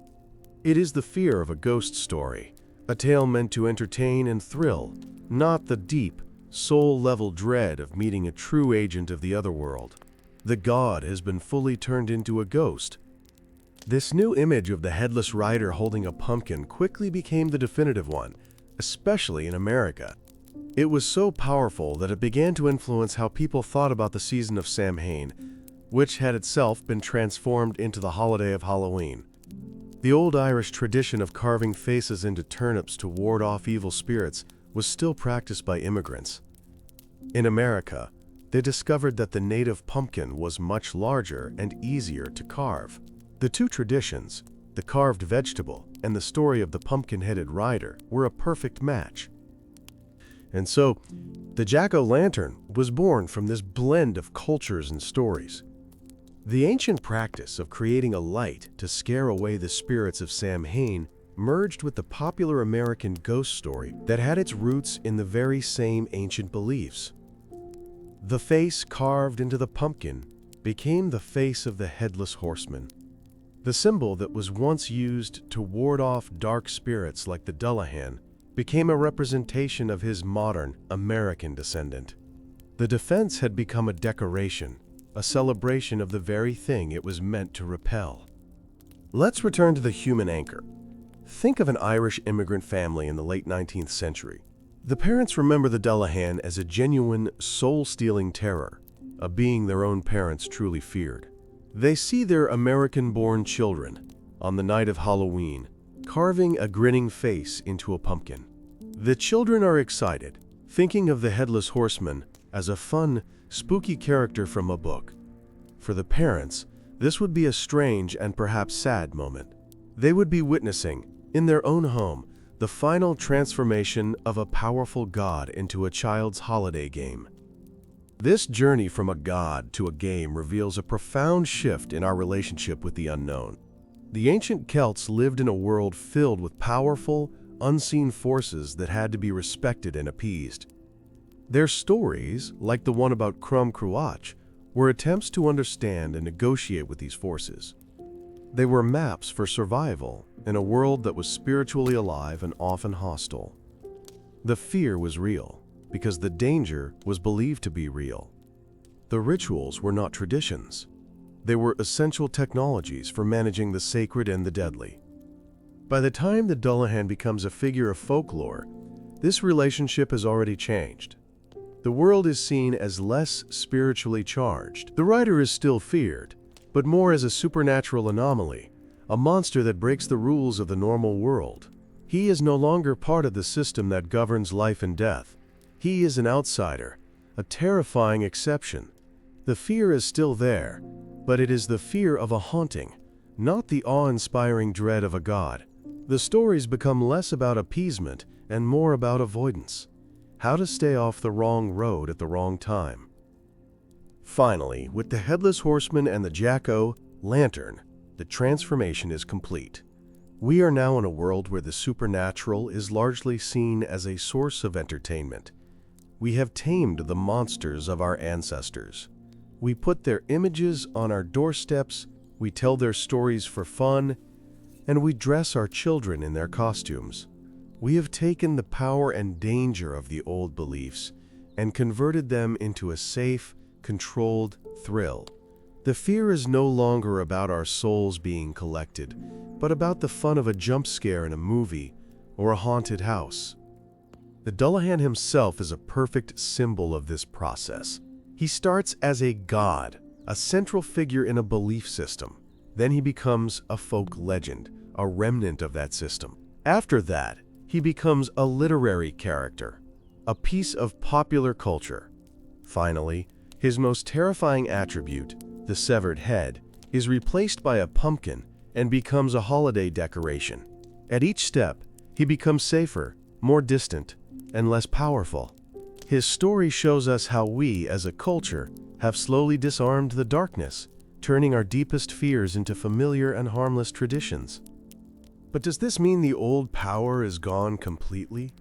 It is the fear of a ghost story, a tale meant to entertain and thrill, not the deep, soul-level dread of meeting a true agent of the otherworld. The god has been fully turned into a ghost. This new image of the headless rider holding a pumpkin quickly became the definitive one, especially in America. It was so powerful that it began to influence how people thought about the season of Samhain, which had itself been transformed into the holiday of Halloween. The old Irish tradition of carving faces into turnips to ward off evil spirits was still practiced by immigrants. In America, they discovered that the native pumpkin was much larger and easier to carve. The two traditions, the carved vegetable and the story of the pumpkin-headed rider, were a perfect match. And so, the jack-o'-lantern was born from this blend of cultures and stories. The ancient practice of creating a light to scare away the spirits of Samhain merged with the popular American ghost story that had its roots in the very same ancient beliefs. The face carved into the pumpkin became the face of the Headless Horseman, the symbol that was once used to ward off dark spirits like the Dullahan became a representation of his modern American descendant. The defense had become a decoration, a celebration of the very thing it was meant to repel. Let's return to the human anchor. Think of an Irish immigrant family in the late 19th century. The parents remember the Dullahan as a genuine, soul-stealing terror, a being their own parents truly feared. They see their American-born children, on the night of Halloween, carving a grinning face into a pumpkin. The children are excited, thinking of the Headless Horseman as a fun, spooky character from a book. For the parents, this would be a strange and perhaps sad moment. They would be witnessing, in their own home, the final transformation of a powerful god into a child's holiday game. This journey from a god to a game reveals a profound shift in our relationship with the unknown. The ancient Celts lived in a world filled with powerful, unseen forces that had to be respected and appeased. Their stories, like the one about Crom Cruach, were attempts to understand and negotiate with these forces. They were maps for survival in a world that was spiritually alive and often hostile. The fear was real, because the danger was believed to be real. The rituals were not traditions. They were essential technologies for managing the sacred and the deadly. By the time the Dullahan becomes a figure of folklore, this relationship has already changed. The world is seen as less spiritually charged. The rider is still feared, but more as a supernatural anomaly, a monster that breaks the rules of the normal world. He is no longer part of the system that governs life and death. He is an outsider, a terrifying exception. The fear is still there, but it is the fear of a haunting, not the awe-inspiring dread of a god. The stories become less about appeasement and more about avoidance. How to stay off the wrong road at the wrong time. Finally, with the Headless Horseman and the Jack-o'-lantern, the transformation is complete. We are now in a world where the supernatural is largely seen as a source of entertainment. We have tamed the monsters of our ancestors. We put their images on our doorsteps, we tell their stories for fun, and we dress our children in their costumes. We have taken the power and danger of the old beliefs and converted them into a safe, controlled thrill. The fear is no longer about our souls being collected, but about the fun of a jump scare in a movie or a haunted house. The Dullahan himself is a perfect symbol of this process. He starts as a god, a central figure in a belief system. Then he becomes a folk legend, a remnant of that system. After that, he becomes a literary character, a piece of popular culture. Finally, his most terrifying attribute, the severed head, is replaced by a pumpkin and becomes a holiday decoration. At each step, he becomes safer, more distant, and less powerful. His story shows us how we, as a culture, have slowly disarmed the darkness, turning our deepest fears into familiar and harmless traditions. But does this mean the old power is gone completely?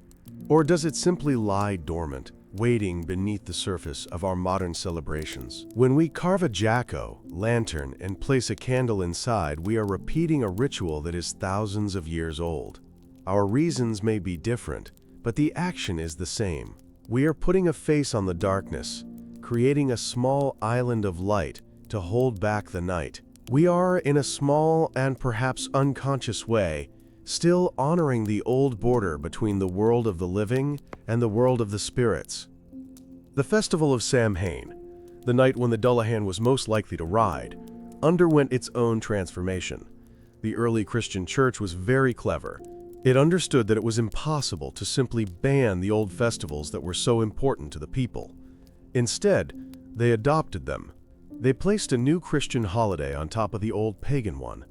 Or does it simply lie dormant, waiting beneath the surface of our modern celebrations? When we carve a jack-o'-lantern and place a candle inside, we are repeating a ritual that is thousands of years old. Our reasons may be different, but the action is the same. We are putting a face on the darkness, creating a small island of light to hold back the night. We are, in a small and perhaps unconscious way, still honoring the old border between the world of the living and the world of the spirits. The Festival of Samhain, the night when the Dullahan was most likely to ride, underwent its own transformation. The early Christian church was very clever. It understood that it was impossible to simply ban the old festivals that were so important to the people. Instead, they adopted them. They placed a new Christian holiday on top of the old pagan one.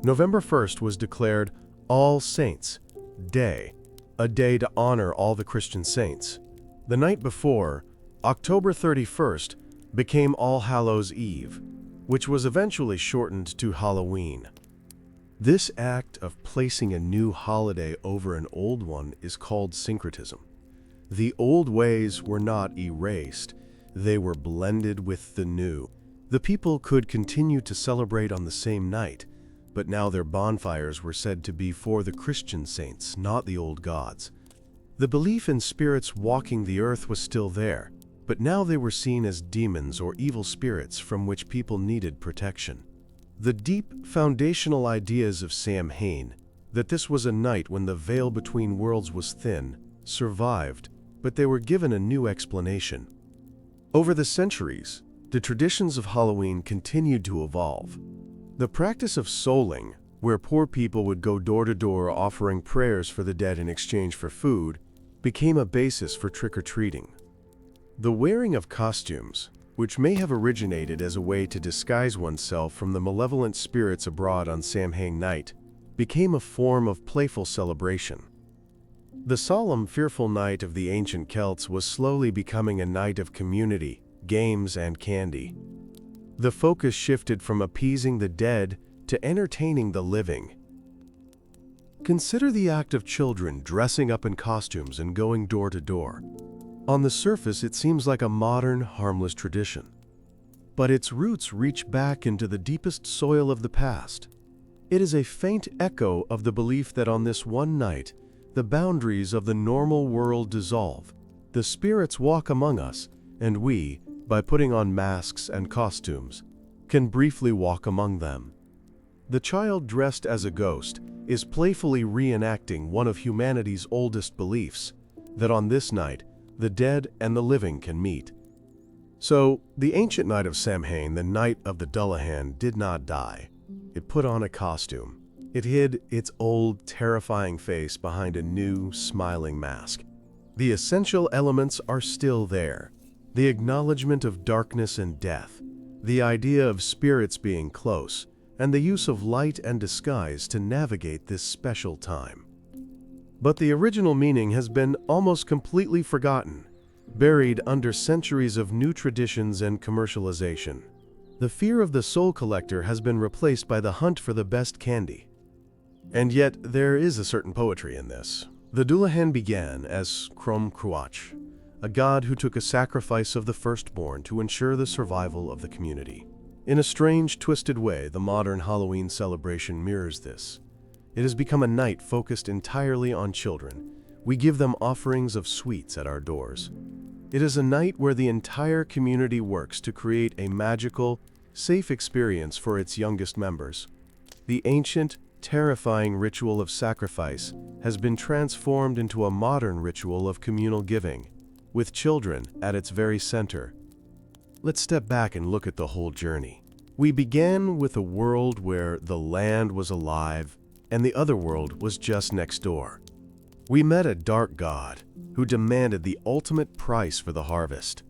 November 1st was declared All Saints' Day, a day to honor all the Christian saints. The night before, October 31st, became All Hallows' Eve, which was eventually shortened to Halloween. This act of placing a new holiday over an old one is called syncretism. The old ways were not erased, they were blended with the new. The people could continue to celebrate on the same night, but now their bonfires were said to be for the Christian saints, not the old gods. The belief in spirits walking the earth was still there, but now they were seen as demons or evil spirits from which people needed protection. The deep foundational ideas of Samhain, that this was a night when the veil between worlds was thin, survived, but they were given a new explanation. Over the centuries, the traditions of Halloween continued to evolve. The practice of souling, where poor people would go door to door offering prayers for the dead in exchange for food, became a basis for trick-or-treating. The wearing of costumes, which may have originated as a way to disguise oneself from the malevolent spirits abroad on Samhain night, became a form of playful celebration. The solemn, fearful night of the ancient Celts was slowly becoming a night of community, games, and candy. The focus shifted from appeasing the dead to entertaining the living. Consider the act of children dressing up in costumes and going door to door. On the surface, it seems like a modern, harmless tradition. But its roots reach back into the deepest soil of the past. It is a faint echo of the belief that on this one night, the boundaries of the normal world dissolve, the spirits walk among us, and we, by putting on masks and costumes, can briefly walk among them. The child dressed as a ghost is playfully reenacting one of humanity's oldest beliefs, that on this night, the dead and the living can meet. So, the ancient night of Samhain, the night of the Dullahan, did not die. It put on a costume. It hid its old, terrifying face behind a new, smiling mask. The essential elements are still there. The acknowledgement of darkness and death, the idea of spirits being close, and the use of light and disguise to navigate this special time. But the original meaning has been almost completely forgotten, buried under centuries of new traditions and commercialization. The fear of the soul collector has been replaced by the hunt for the best candy. And yet, there is a certain poetry in this. The Dullahan began as Crom Cruach, a god who took a sacrifice of the firstborn to ensure the survival of the community. In a strange, twisted way, the modern Halloween celebration mirrors this. It has become a night focused entirely on children. We give them offerings of sweets at our doors. It is a night where the entire community works to create a magical, safe experience for its youngest members. The ancient, terrifying ritual of sacrifice has been transformed into a modern ritual of communal giving, with children at its very center. Let's step back and look at the whole journey. We began with a world where the land was alive and the other world was just next door. We met a dark god who demanded the ultimate price for the harvest.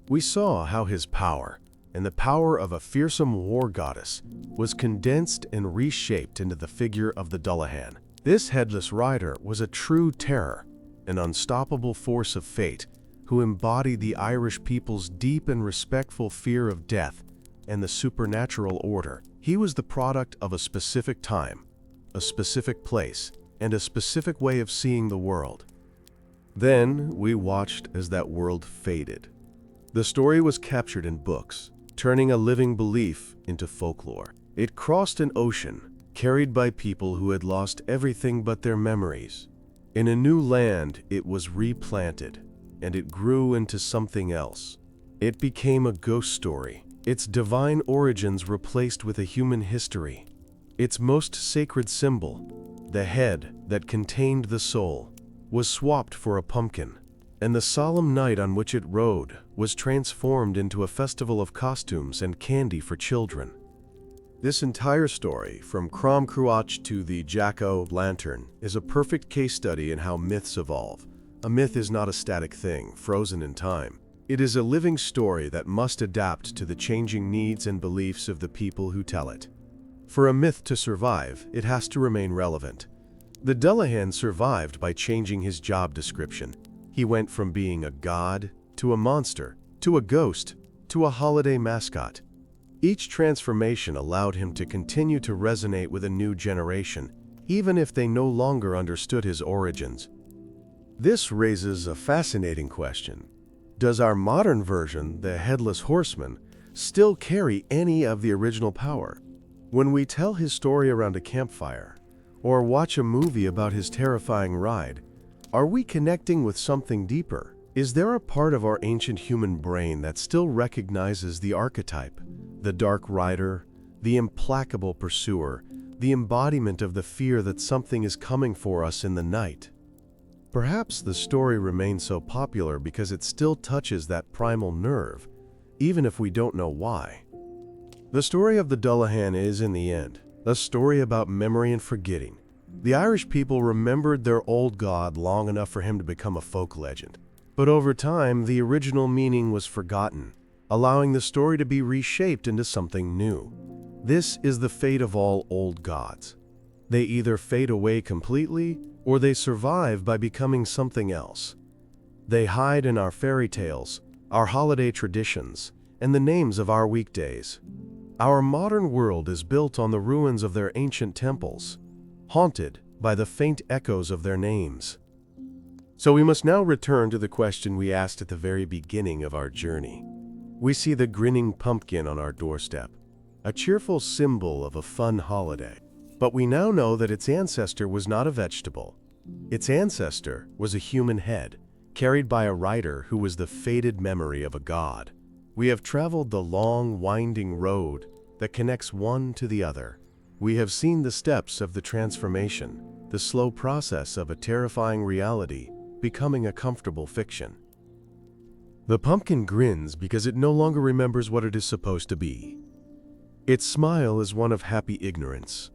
We saw how his power, and the power of a fearsome war goddess, was condensed and reshaped into the figure of the Dullahan. This headless rider was a true terror, an unstoppable force of fate, who embodied the Irish people's deep and respectful fear of death and the supernatural order. He was the product of a specific time, a specific place, and a specific way of seeing the world. Then we watched as that world faded. The story was captured in books, turning a living belief into folklore. It crossed an ocean, carried by people who had lost everything but their memories. In a new land, it was replanted, and it grew into something else. It became a ghost story, its divine origins replaced with a human history. Its most sacred symbol, the head that contained the soul, was swapped for a pumpkin, and the solemn night on which it rode was transformed into a festival of costumes and candy for children. This entire story, from Crom Cruach to the jack-o'-lantern, is a perfect case study in how myths evolve. A myth is not a static thing, frozen in time. It is a living story that must adapt to the changing needs and beliefs of the people who tell it. For a myth to survive, it has to remain relevant. The Dullahan survived by changing his job description. He went from being a god, to a monster, to a ghost, to a holiday mascot. Each transformation allowed him to continue to resonate with a new generation, even if they no longer understood his origins. This raises a fascinating question. Does our modern version, the Headless Horseman, still carry any of the original power? When we tell his story around a campfire, or watch a movie about his terrifying ride, are we connecting with something deeper? Is there a part of our ancient human brain that still recognizes the archetype, the dark rider, the implacable pursuer, the embodiment of the fear that something is coming for us in the night? Perhaps the story remains so popular because it still touches that primal nerve, even if we don't know why. The story of the Dullahan is, in the end, a story about memory and forgetting. The Irish people remembered their old god long enough for him to become a folk legend. But over time, the original meaning was forgotten, allowing the story to be reshaped into something new. This is the fate of all old gods. They either fade away completely, or they survive by becoming something else. They hide in our fairy tales, our holiday traditions, and the names of our weekdays. Our modern world is built on the ruins of their ancient temples, haunted by the faint echoes of their names. So we must now return to the question we asked at the very beginning of our journey. We see the grinning pumpkin on our doorstep, a cheerful symbol of a fun holiday. But we now know that its ancestor was not a vegetable. Its ancestor was a human head, carried by a rider who was the faded memory of a god. We have traveled the long, winding road that connects one to the other. We have seen the steps of the transformation, the slow process of a terrifying reality becoming a comfortable fiction. The pumpkin grins because it no longer remembers what it is supposed to be. Its smile is one of happy ignorance.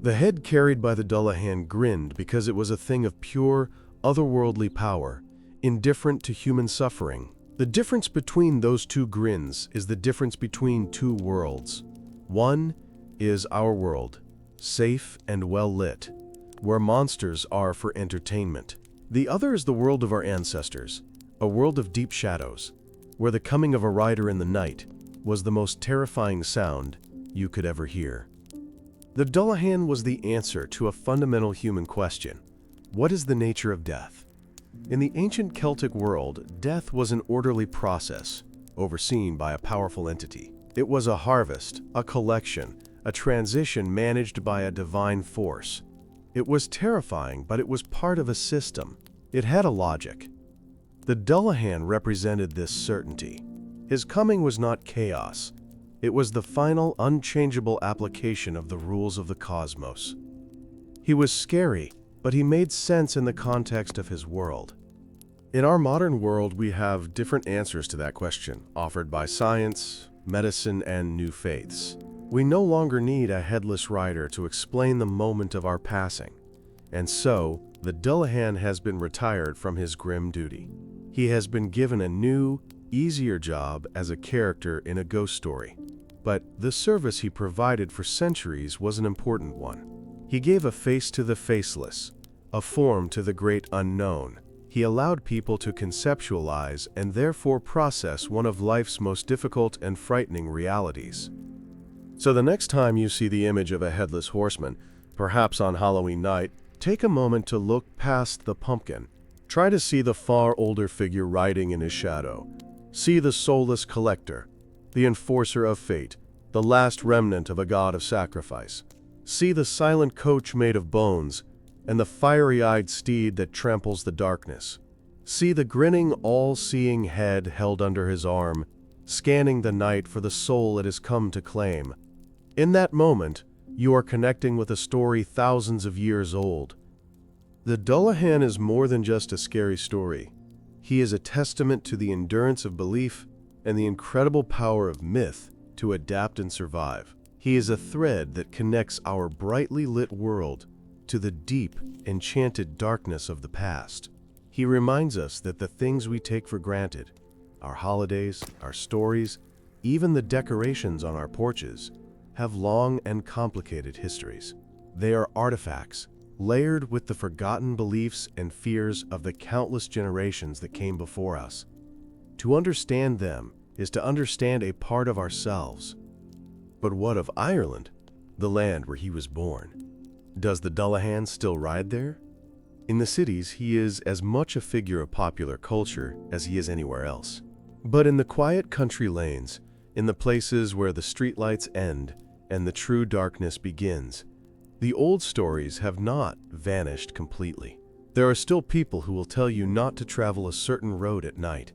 The head carried by the Dullahan grinned because it was a thing of pure, otherworldly power, indifferent to human suffering. The difference between those two grins is the difference between two worlds. One is our world, safe and well lit, where monsters are for entertainment. The other is the world of our ancestors, a world of deep shadows, where the coming of a rider in the night was the most terrifying sound you could ever hear. The Dullahan was the answer to a fundamental human question: what is the nature of death? In the ancient Celtic world, death was an orderly process, overseen by a powerful entity. It was a harvest, a collection, a transition managed by a divine force. It was terrifying, but it was part of a system. It had a logic. The Dullahan represented this certainty. His coming was not chaos. It was the final, unchangeable application of the rules of the cosmos. He was scary, but he made sense in the context of his world. In our modern world, we have different answers to that question, offered by science, medicine, and new faiths. We no longer need a headless rider to explain the moment of our passing, and so the Dullahan has been retired from his grim duty. He has been given a new, easier job as a character in a ghost story. But the service he provided for centuries was an important one. He gave a face to the faceless, a form to the great unknown. He allowed people to conceptualize and therefore process one of life's most difficult and frightening realities. So the next time you see the image of a headless horseman, perhaps on Halloween night, take a moment to look past the pumpkin. Try to see the far older figure riding in his shadow. See the soulless collector, the enforcer of fate, the last remnant of a god of sacrifice. See the silent coach made of bones, and the fiery-eyed steed that tramples the darkness. See the grinning, all-seeing head held under his arm, scanning the night for the soul it has come to claim. In that moment, you are connecting with a story thousands of years old. The Dullahan is more than just a scary story. He is a testament to the endurance of belief and the incredible power of myth to adapt and survive. He is a thread that connects our brightly lit world to the deep, enchanted darkness of the past. He reminds us that the things we take for granted, our holidays, our stories, even the decorations on our porches, have long and complicated histories. They are artifacts, layered with the forgotten beliefs and fears of the countless generations that came before us. To understand them is to understand a part of ourselves. But what of Ireland, the land where he was born? Does the Dullahan still ride there? In the cities, he is as much a figure of popular culture as he is anywhere else. But in the quiet country lanes, in the places where the streetlights end and the true darkness begins, the old stories have not vanished completely. There are still people who will tell you not to travel a certain road at night.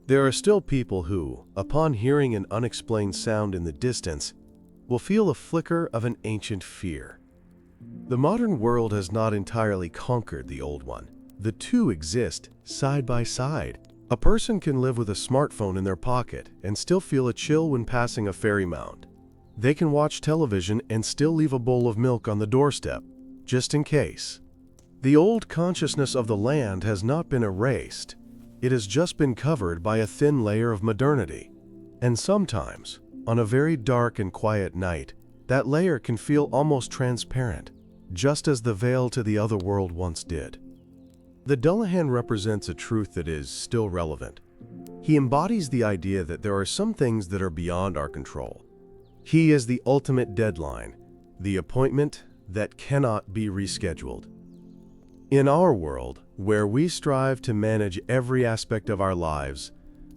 There are still people who, upon hearing an unexplained sound in the distance, will feel a flicker of an ancient fear. The modern world has not entirely conquered the old one. The two exist side by side. A person can live with a smartphone in their pocket and still feel a chill when passing a ferry mound. They can watch television and still leave a bowl of milk on the doorstep, just in case. The old consciousness of the land has not been erased. It has just been covered by a thin layer of modernity. And sometimes, on a very dark and quiet night, that layer can feel almost transparent, just as the veil to the other world once did. The Dullahan represents a truth that is still relevant. He embodies the idea that there are some things that are beyond our control. He is the ultimate deadline, the appointment that cannot be rescheduled. In our world, where we strive to manage every aspect of our lives,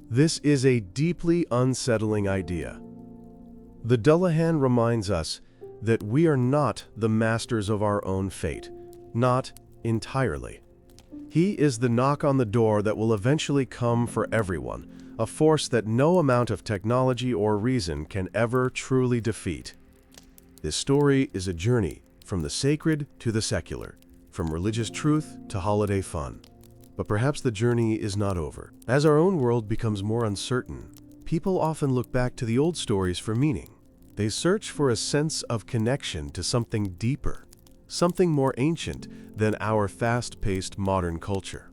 this is a deeply unsettling idea. The Dullahan reminds us that we are not the masters of our own fate, not entirely. He is the knock on the door that will eventually come for everyone, a force that no amount of technology or reason can ever truly defeat. This story is a journey from the sacred to the secular, from religious truth to holiday fun. But perhaps the journey is not over. As our own world becomes more uncertain, people often look back to the old stories for meaning. They search for a sense of connection to something deeper, something more ancient than our fast-paced modern culture.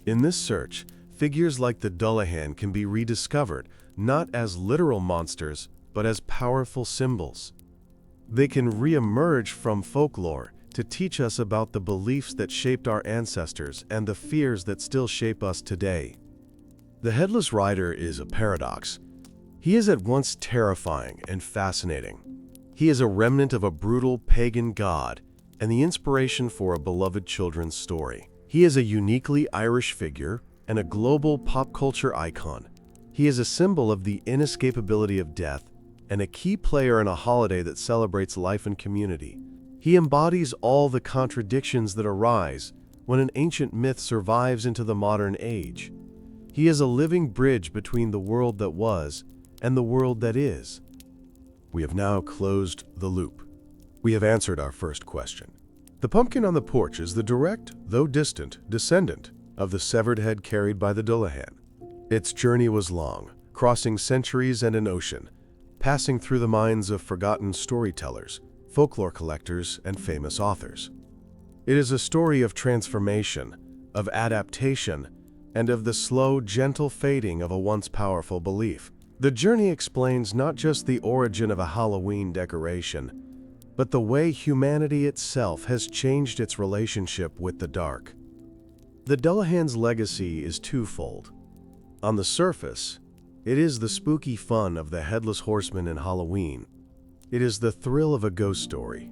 In this search, figures like the Dullahan can be rediscovered, not as literal monsters, but as powerful symbols. They can re-emerge from folklore to teach us about the beliefs that shaped our ancestors and the fears that still shape us today. The Headless Rider is a paradox. He is at once terrifying and fascinating. He is a remnant of a brutal pagan god and the inspiration for a beloved children's story. He is a uniquely Irish figure and a global pop culture icon. He is a symbol of the inescapability of death and a key player in a holiday that celebrates life and community. He embodies all the contradictions that arise when an ancient myth survives into the modern age. He is a living bridge between the world that was and the world that is. We have now closed the loop. We have answered our first question. The pumpkin on the porch is the direct, though distant, descendant of the severed head carried by the Dullahan. Its journey was long, crossing centuries and an ocean, passing through the minds of forgotten storytellers, folklore collectors, and famous authors. It is a story of transformation, of adaptation, and of the slow, gentle fading of a once powerful belief. The journey explains not just the origin of a Halloween decoration, but the way humanity itself has changed its relationship with the dark. The Dullahan's legacy is twofold. On the surface, it is the spooky fun of the Headless Horseman in Halloween. It is the thrill of a ghost story,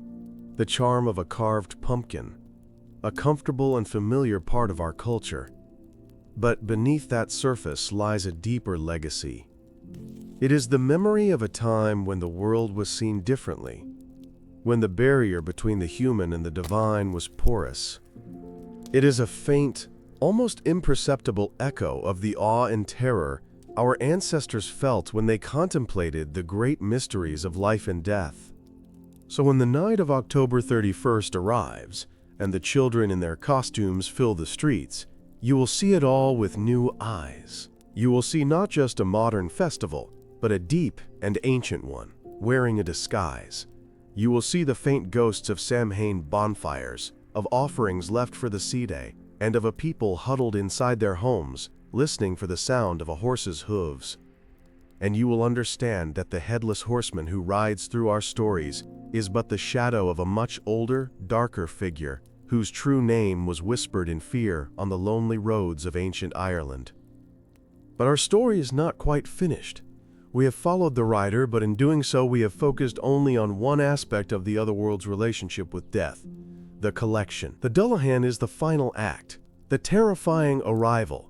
the charm of a carved pumpkin, a comfortable and familiar part of our culture. But beneath that surface lies a deeper legacy. It is the memory of a time when the world was seen differently, when the barrier between the human and the divine was porous. It is a faint, almost imperceptible echo of the awe and terror our ancestors felt when they contemplated the great mysteries of life and death. So when the night of October 31st arrives, and the children in their costumes fill the streets, you will see it all with new eyes. You will see not just a modern festival, but a deep and ancient one, wearing a disguise. You will see the faint ghosts of Samhain bonfires, of offerings left for the sea day, and of a people huddled inside their homes, listening for the sound of a horse's hooves. And you will understand that the Headless Horseman who rides through our stories is but the shadow of a much older, darker figure, whose true name was whispered in fear on the lonely roads of ancient Ireland. But our story is not quite finished. We have followed the writer, but in doing so we have focused only on one aspect of the otherworld's relationship with death, the collection. The Dullahan is the final act, the terrifying arrival.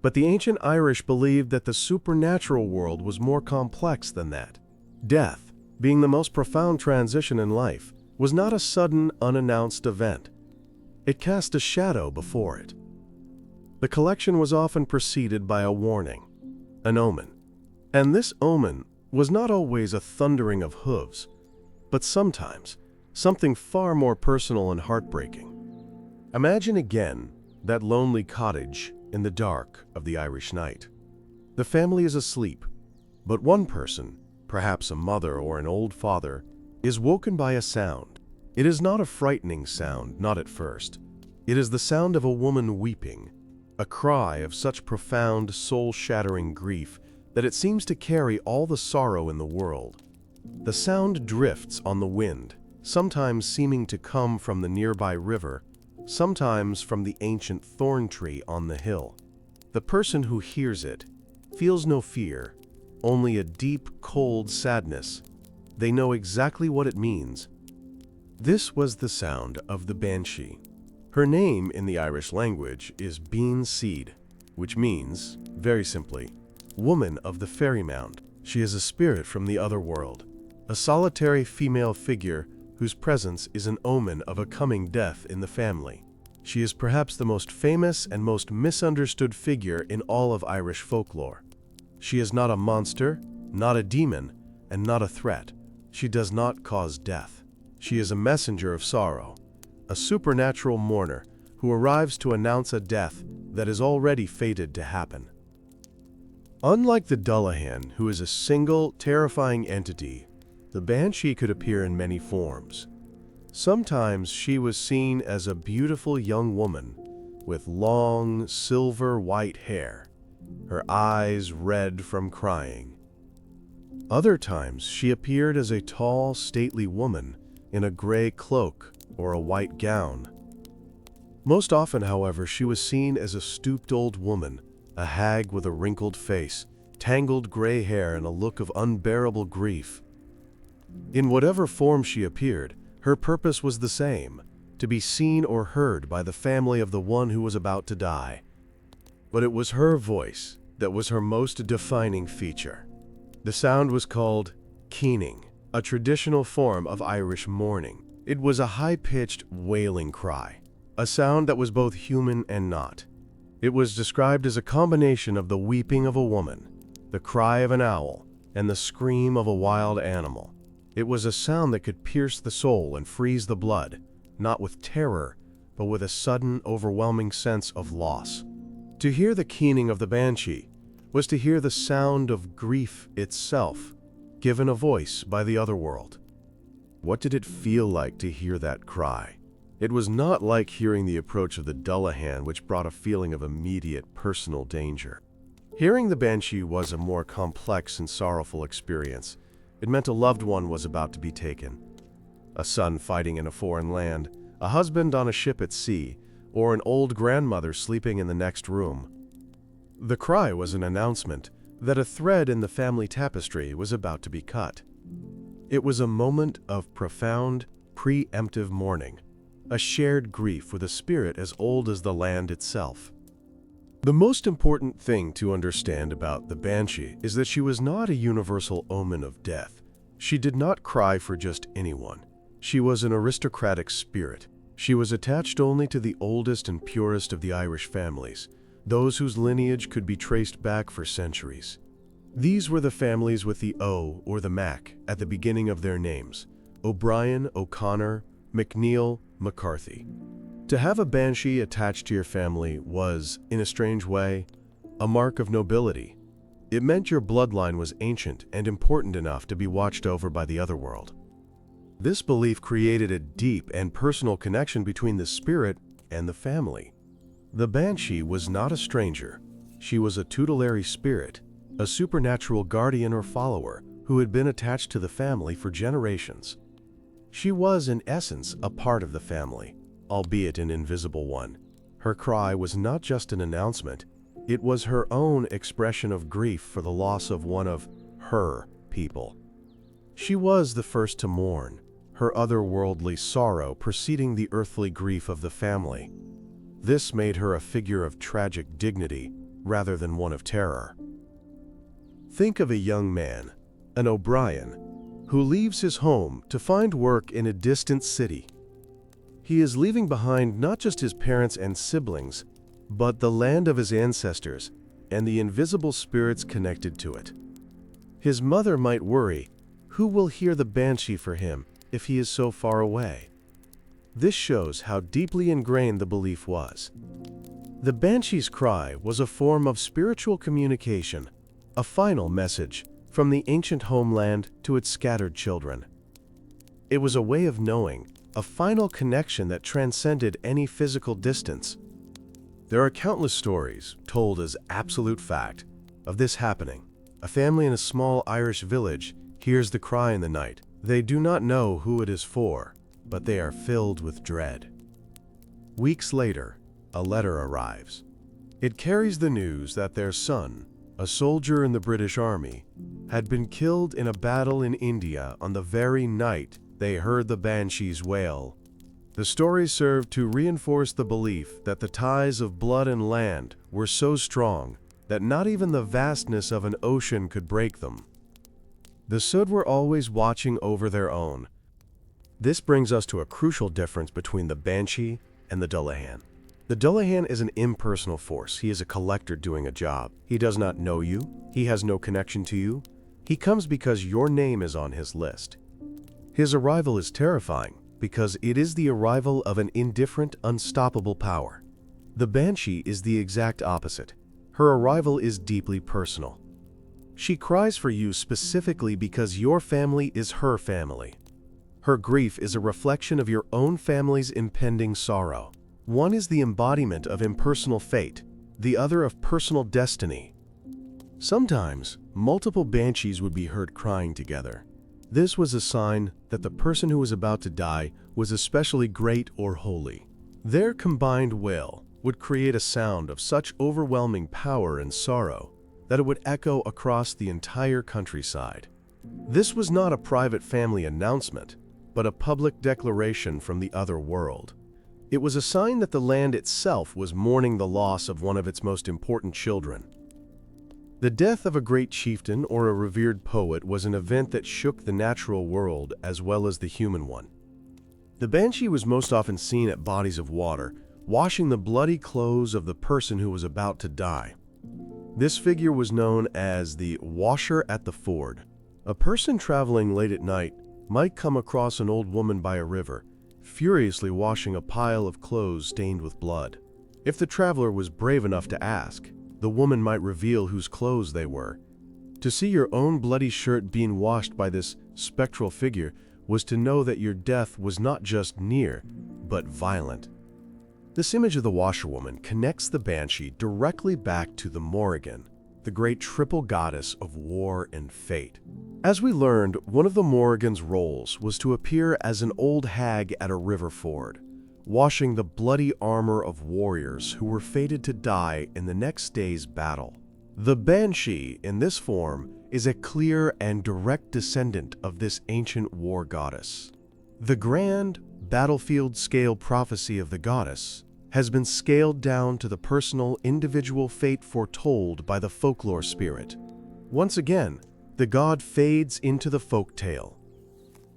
But the ancient Irish believed that the supernatural world was more complex than that. Death, being the most profound transition in life, was not a sudden, unannounced event. It cast a shadow before it. The collection was often preceded by a warning, an omen. And this omen was not always a thundering of hooves, but sometimes something far more personal and heartbreaking. Imagine again that lonely cottage in the dark of the Irish night. The family is asleep, but one person, perhaps a mother or an old father, is woken by a sound. It is not a frightening sound, not at first. It is the sound of a woman weeping, a cry of such profound, soul-shattering grief that it seems to carry all the sorrow in the world. The sound drifts on the wind, sometimes seeming to come from the nearby river, sometimes from the ancient thorn tree on the hill. The person who hears it feels no fear, only a deep, cold sadness. They know exactly what it means. This was the sound of the banshee. Her name in the Irish language is Bean Seed, which means, very simply, woman of the fairy mound. She is a spirit from the other world, a solitary female figure whose presence is an omen of a coming death in the family. She is perhaps the most famous and most misunderstood figure in all of Irish folklore. She is not a monster, not a demon, and not a threat. She does not cause death. She is a messenger of sorrow, a supernatural mourner who arrives to announce a death that is already fated to happen. Unlike the Dullahan, who is a single, terrifying entity, the banshee could appear in many forms. Sometimes she was seen as a beautiful young woman with long, silver-white hair, her eyes red from crying. Other times she appeared as a tall, stately woman in a gray cloak or a white gown. Most often, however, she was seen as a stooped old woman, a hag with a wrinkled face, tangled gray hair, and a look of unbearable grief. In whatever form she appeared, her purpose was the same, to be seen or heard by the family of the one who was about to die. But it was her voice that was her most defining feature. The sound was called keening, a traditional form of Irish mourning. It was a high-pitched, wailing cry, a sound that was both human and not. It was described as a combination of the weeping of a woman, the cry of an owl, and the scream of a wild animal. It was a sound that could pierce the soul and freeze the blood, not with terror, but with a sudden, overwhelming sense of loss. To hear the keening of the banshee was to hear the sound of grief itself, given a voice by the otherworld. What did it feel like to hear that cry? It was not like hearing the approach of the Dullahan, which brought a feeling of immediate personal danger. Hearing the banshee was a more complex and sorrowful experience. It meant a loved one was about to be taken. A son fighting in a foreign land, a husband on a ship at sea, or an old grandmother sleeping in the next room. The cry was an announcement that a thread in the family tapestry was about to be cut. It was a moment of profound, preemptive mourning, a shared grief with a spirit as old as the land itself. The most important thing to understand about the banshee is that she was not a universal omen of death. She did not cry for just anyone. She was an aristocratic spirit. She was attached only to the oldest and purest of the Irish families, those whose lineage could be traced back for centuries. These were the families with the O or the Mac at the beginning of their names: O'Brien, O'Connor, McNeil, McCarthy. To have a banshee attached to your family was, in a strange way, a mark of nobility. It meant your bloodline was ancient and important enough to be watched over by the otherworld. This belief created a deep and personal connection between the spirit and the family. The banshee was not a stranger. She was a tutelary spirit, a supernatural guardian or follower who had been attached to the family for generations. She was, in essence, a part of the family, albeit an invisible one. Her cry was not just an announcement, It was her own expression of grief for the loss of one of her people. She was the first to mourn, her otherworldly sorrow preceding the earthly grief of the family. This made her a figure of tragic dignity rather than one of terror. Think of a young man, an O'Brien, who leaves his home to find work in a distant city. He is leaving behind not just his parents and siblings, but the land of his ancestors and the invisible spirits connected to it. His mother might worry, who will hear the banshee for him if he is so far away? This shows how deeply ingrained the belief was. The banshee's cry was a form of spiritual communication, a final message from the ancient homeland to its scattered children. It was a way of knowing, a final connection that transcended any physical distance. There are countless stories, told as absolute fact, of this happening. A family in a small Irish village hears the cry in the night. They do not know who it is for, but they are filled with dread. Weeks later, a letter arrives. It carries the news that their son, a soldier in the British Army, had been killed in a battle in India on the very night they heard the banshee's wail. The story served to reinforce the belief that the ties of blood and land were so strong that not even the vastness of an ocean could break them. The Sud were always watching over their own. This brings us to a crucial difference between the banshee and the Dullahan. The Dullahan is an impersonal force. He is a collector doing a job. He does not know you. He has no connection to you. He comes because your name is on his list. His arrival is terrifying because it is the arrival of an indifferent, unstoppable power. The banshee is the exact opposite. Her arrival is deeply personal. She cries for you specifically because your family is her family. Her grief is a reflection of your own family's impending sorrow. One is the embodiment of impersonal fate, the other of personal destiny. Sometimes, multiple banshees would be heard crying together. This was a sign that the person who was about to die was especially great or holy. Their combined wail would create a sound of such overwhelming power and sorrow that it would echo across the entire countryside. This was not a private family announcement, but a public declaration from the other world. It was a sign that the land itself was mourning the loss of one of its most important children. The death of a great chieftain or a revered poet was an event that shook the natural world as well as the human one. The banshee was most often seen at bodies of water, washing the bloody clothes of the person who was about to die. This figure was known as the washer at the ford. A person traveling late at night might come across an old woman by a river, furiously washing a pile of clothes stained with blood. If the traveler was brave enough to ask, the woman might reveal whose clothes they were. To see your own bloody shirt being washed by this spectral figure was to know that your death was not just near, but violent. This image of the washerwoman connects the banshee directly back to the Morrigan, the great triple goddess of war and fate. As we learned, one of the Morrigan's roles was to appear as an old hag at a river ford, washing the bloody armor of warriors who were fated to die in the next day's battle. The banshee, in this form, is a clear and direct descendant of this ancient war goddess. The grand, battlefield-scale prophecy of the goddess has been scaled down to the personal, individual fate foretold by the folklore spirit. Once again, the god fades into the folk tale.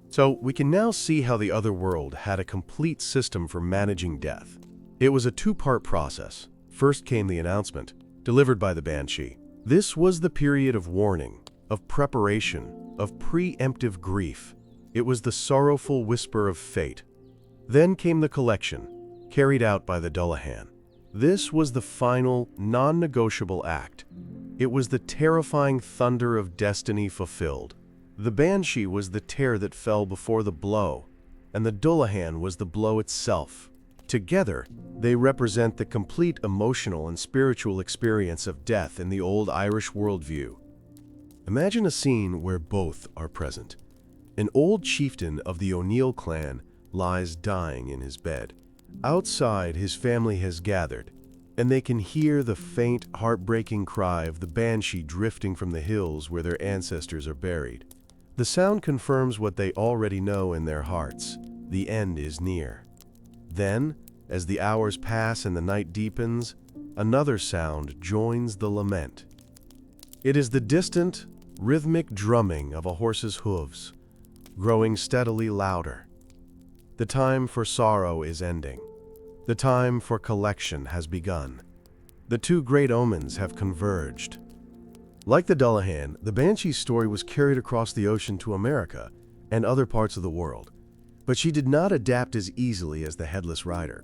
So we can now see how the other world had a complete system for managing death. It was a two-part process. First came the announcement, delivered by the banshee. This was the period of warning, of preparation, of preemptive grief. It was the sorrowful whisper of fate. Then came the collection, carried out by the Dullahan. This was the final, non-negotiable act. It was the terrifying thunder of destiny fulfilled. The banshee was the tear that fell before the blow, and the Dullahan was the blow itself. Together, they represent the complete emotional and spiritual experience of death in the old Irish worldview. Imagine a scene where both are present. An old chieftain of the O'Neill clan lies dying in his bed. Outside, his family has gathered. and they can hear the faint, heartbreaking cry of the banshee drifting from the hills where their ancestors are buried. The sound confirms what they already know in their hearts: the end is near. Then, as the hours pass and the night deepens, another sound joins the lament. It is the distant, rhythmic drumming of a horse's hooves, growing steadily louder. The time for sorrow is ending. The time for collection has begun. The two great omens have converged. Like the Dullahan, the Banshee's story was carried across the ocean to America and other parts of the world, but she did not adapt as easily as the Headless Rider.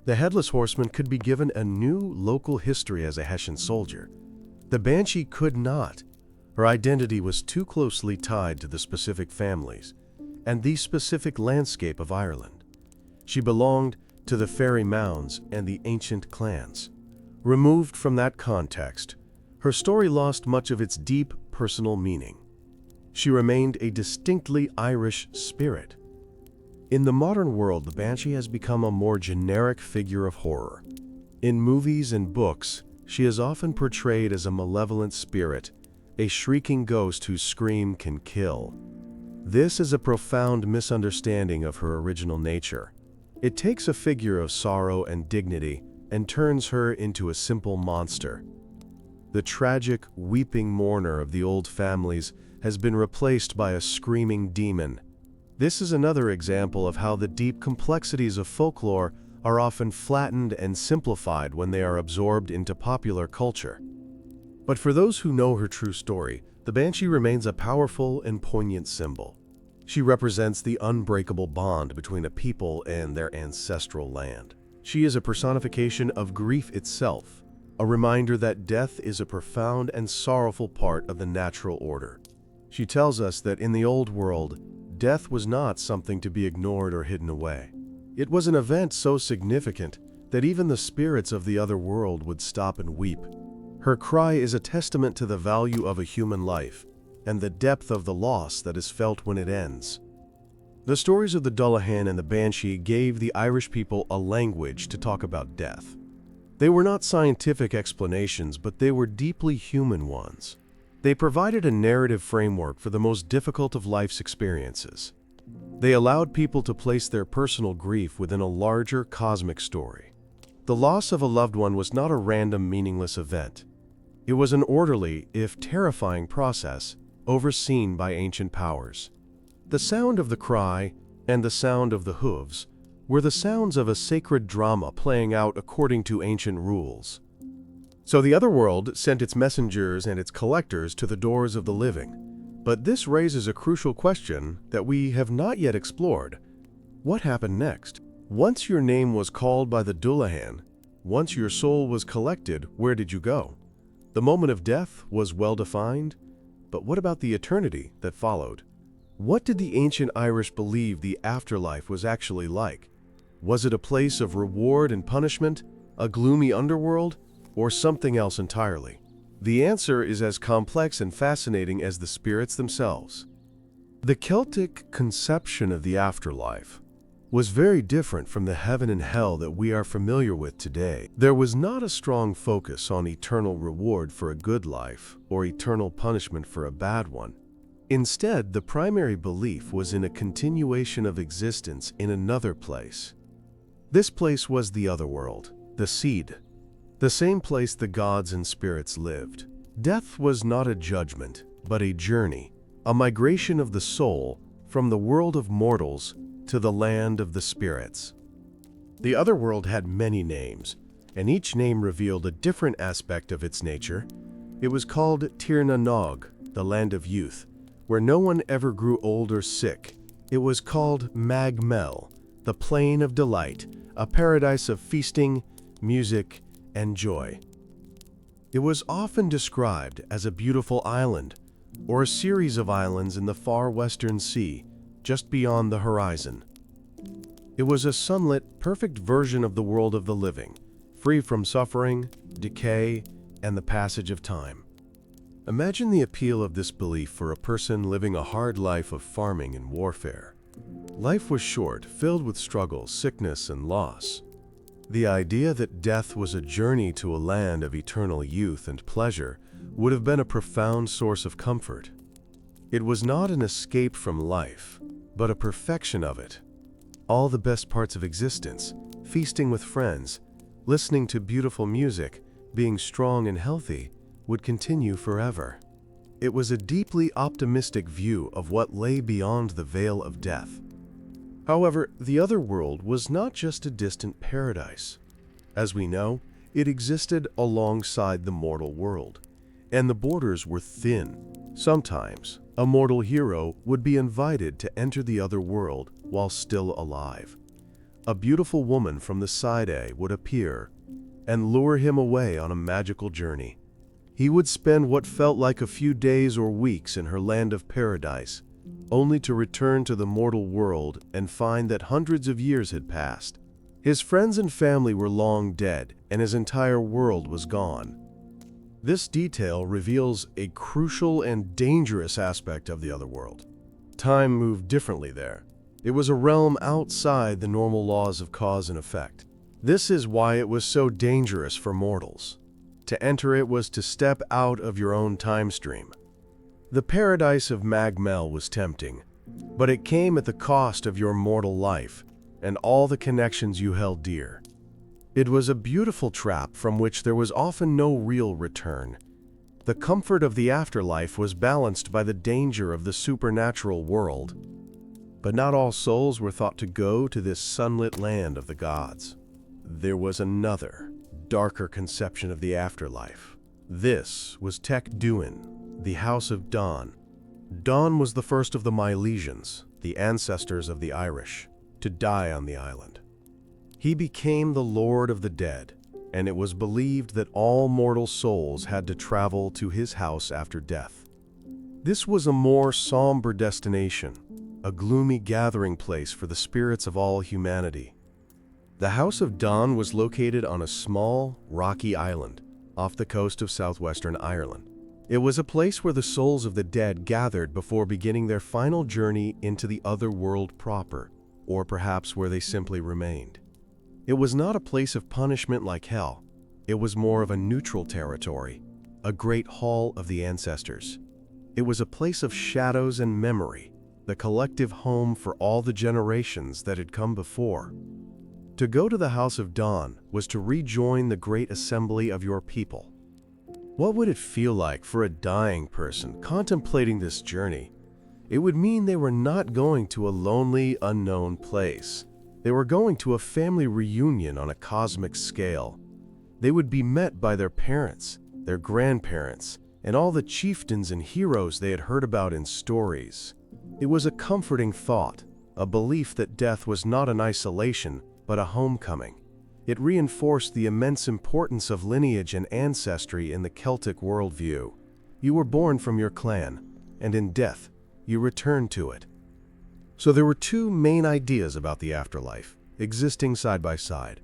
The Headless Horseman could be given a new local history as a Hessian soldier. The Banshee could not. Her identity was too closely tied to the specific families and the specific landscape of Ireland. She belonged to the fairy mounds and the ancient clans. Removed from that context, her story lost much of its deep personal meaning. She remained a distinctly Irish spirit. In the modern world, the Banshee has become a more generic figure of horror. In movies and books, she is often portrayed as a malevolent spirit, a shrieking ghost whose scream can kill. This is a profound misunderstanding of her original nature. It takes a figure of sorrow and dignity and turns her into a simple monster. The tragic, weeping mourner of the old families has been replaced by a screaming demon. This is another example of how the deep complexities of folklore are often flattened and simplified when they are absorbed into popular culture. But for those who know her true story, the Banshee remains a powerful and poignant symbol. She represents the unbreakable bond between a people and their ancestral land. She is a personification of grief itself, a reminder that death is a profound and sorrowful part of the natural order. She tells us that in the old world, death was not something to be ignored or hidden away. It was an event so significant that even the spirits of the other world would stop and weep. Her cry is a testament to the value of a human life and the depth of the loss that is felt when it ends. The stories of the Dullahan and the Banshee gave the Irish people a language to talk about death. They were not scientific explanations, but they were deeply human ones. They provided a narrative framework for the most difficult of life's experiences. They allowed people to place their personal grief within a larger cosmic story. The loss of a loved one was not a random, meaningless event. It was an orderly, if terrifying, process overseen by ancient powers. The sound of the cry and the sound of the hooves were the sounds of a sacred drama playing out according to ancient rules. So the other world sent its messengers and its collectors to the doors of the living. But this raises a crucial question that we have not yet explored. What happened next? Once your name was called by the Dullahan, once your soul was collected, where did you go? The moment of death was well defined, but what about the eternity that followed? What did the ancient Irish believe the afterlife was actually like? Was it a place of reward and punishment, a gloomy underworld, or something else entirely? The answer is as complex and fascinating as the spirits themselves. The Celtic conception of the afterlife was very different from the heaven and hell that we are familiar with today. There was not a strong focus on eternal reward for a good life or eternal punishment for a bad one. Instead, the primary belief was in a continuation of existence in another place. This place was the otherworld, the seed, the same place the gods and spirits lived. Death was not a judgment, but a journey, a migration of the soul from the world of mortals to the land of the spirits. The otherworld had many names, and each name revealed a different aspect of its nature. It was called Tir na Nog, the land of youth, where no one ever grew old or sick. It was called Mag Mell, the plain of delight, a paradise of feasting, music, and joy. It was often described as a beautiful island, or a series of islands in the far western sea, just beyond the horizon. It was a sunlit, perfect version of the world of the living, free from suffering, decay, and the passage of time. Imagine the appeal of this belief for a person living a hard life of farming and warfare. Life was short, filled with struggle, sickness, and loss. The idea that death was a journey to a land of eternal youth and pleasure would have been a profound source of comfort. It was not an escape from life, but a perfection of it. All the best parts of existence, feasting with friends, listening to beautiful music, being strong and healthy, would continue forever. It was a deeply optimistic view of what lay beyond the veil of death. However, the other world was not just a distant paradise. As we know, it existed alongside the mortal world, and the borders were thin. Sometimes, a mortal hero would be invited to enter the other world while still alive. A beautiful woman from the side would appear and lure him away on a magical journey. He would spend what felt like a few days or weeks in her land of paradise, only to return to the mortal world and find that hundreds of years had passed. His friends and family were long dead, and his entire world was gone. This detail reveals a crucial and dangerous aspect of the other world. Time moved differently there. It was a realm outside the normal laws of cause and effect. This is why it was so dangerous for mortals. To enter it was to step out of your own time stream. The paradise of Mag Mell was tempting, but it came at the cost of your mortal life and all the connections you held dear. It was a beautiful trap from which there was often no real return. The comfort of the afterlife was balanced by the danger of the supernatural world. But not all souls were thought to go to this sunlit land of the gods. There was another, darker conception of the afterlife. This was Tech Duin, the House of Don. Don was the first of the Milesians, the ancestors of the Irish, to die on the island. He became the Lord of the Dead, and it was believed that all mortal souls had to travel to his house after death. This was a more somber destination, a gloomy gathering place for the spirits of all humanity. The House of Don was located on a small, rocky island off the coast of southwestern Ireland. It was a place where the souls of the dead gathered before beginning their final journey into the other world proper, or perhaps where they simply remained. It was not a place of punishment like hell. It was more of a neutral territory, a great hall of the ancestors. It was a place of shadows and memory, the collective home for all the generations that had come before. To go to the House of Don was to rejoin the great assembly of your people. What would it feel like for a dying person contemplating this journey? It would mean they were not going to a lonely, unknown place. They were going to a family reunion on a cosmic scale. They would be met by their parents, their grandparents, and all the chieftains and heroes they had heard about in stories. It was a comforting thought, a belief that death was not an isolation, but a homecoming. It reinforced the immense importance of lineage and ancestry in the Celtic worldview. You were born from your clan, and in death, you returned to it. So there were two main ideas about the afterlife, existing side by side.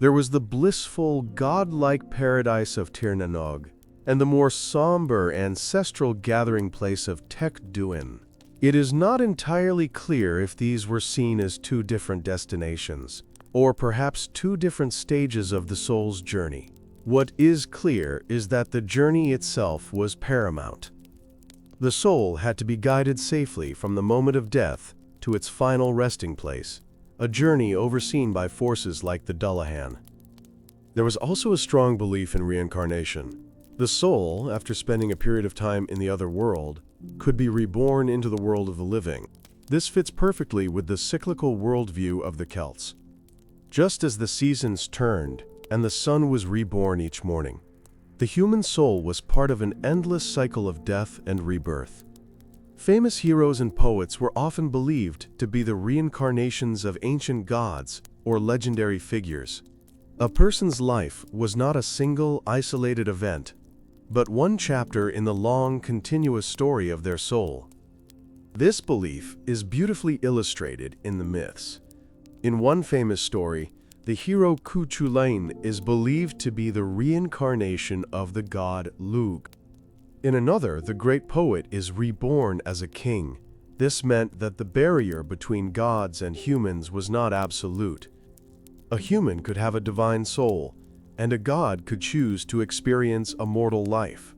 There was the blissful, godlike paradise of Tir na Nog, and the more somber, ancestral gathering place of Tech Duin. It is not entirely clear if these were seen as two different destinations, or perhaps two different stages of the soul's journey. What is clear is that the journey itself was paramount. The soul had to be guided safely from the moment of death to its final resting place, a journey overseen by forces like the Dullahan. There was also a strong belief in reincarnation. The soul, after spending a period of time in the other world, could be reborn into the world of the living. This fits perfectly with the cyclical worldview of the Celts. Just as the seasons turned and the sun was reborn each morning, the human soul was part of an endless cycle of death and rebirth. Famous heroes and poets were often believed to be the reincarnations of ancient gods or legendary figures. A person's life was not a single, isolated event, but one chapter in the long, continuous story of their soul. This belief is beautifully illustrated in the myths. In one famous story, the hero Cuchulainn is believed to be the reincarnation of the god Lugh. In another, the great poet is reborn as a king. This meant that the barrier between gods and humans was not absolute. A human could have a divine soul, and a god could choose to experience a mortal life.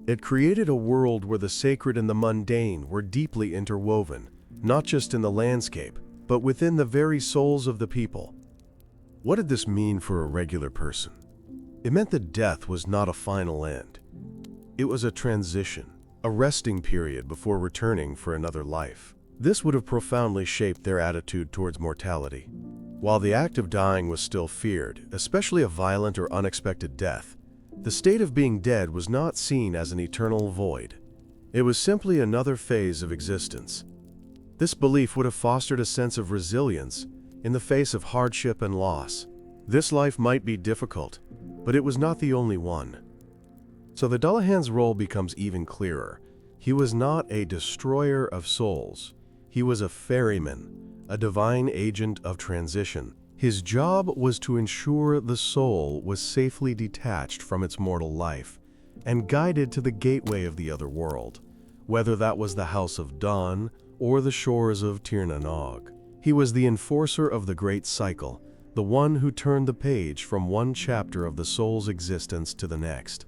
It created a world where the sacred and the mundane were deeply interwoven, not just in the landscape, but within the very souls of the people. What did this mean for a regular person? It meant that death was not a final end. It was a transition, a resting period before returning for another life. This would have profoundly shaped their attitude towards mortality. While the act of dying was still feared, especially a violent or unexpected death, the state of being dead was not seen as an eternal void. It was simply another phase of existence. This belief would have fostered a sense of resilience in the face of hardship and loss. This life might be difficult, but it was not the only one. So the Dullahan's role becomes even clearer. He was not a destroyer of souls. He was a ferryman, a divine agent of transition. His job was to ensure the soul was safely detached from its mortal life and guided to the gateway of the other world, whether that was the House of Dawn or the shores of Tir na Nog. He was the enforcer of the great cycle, the one who turned the page from one chapter of the soul's existence to the next.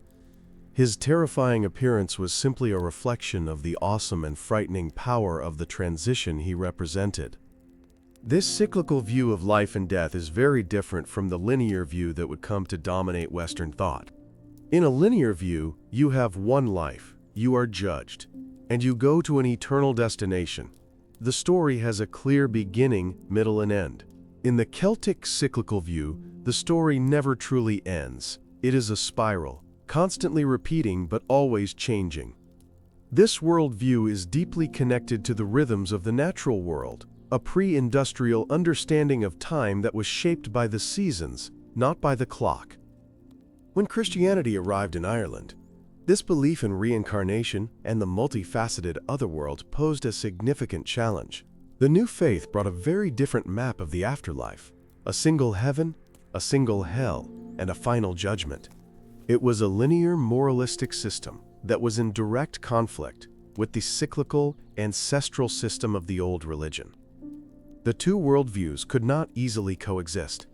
His terrifying appearance was simply a reflection of the awesome and frightening power of the transition he represented. This cyclical view of life and death is very different from the linear view that would come to dominate Western thought. In a linear view, you have one life, you are judged, and you go to an eternal destination. The story has a clear beginning, middle, and end. In the Celtic cyclical view, the story never truly ends. It is a spiral, constantly repeating but always changing. This worldview is deeply connected to the rhythms of the natural world, a pre-industrial understanding of time that was shaped by the seasons, not by the clock. When Christianity arrived in Ireland, this belief in reincarnation and the multifaceted otherworld posed a significant challenge. The new faith brought a very different map of the afterlife, a single heaven, a single hell, and a final judgment. It was a linear moralistic system that was in direct conflict with the cyclical, ancestral system of the old religion. The two worldviews could not easily coexist.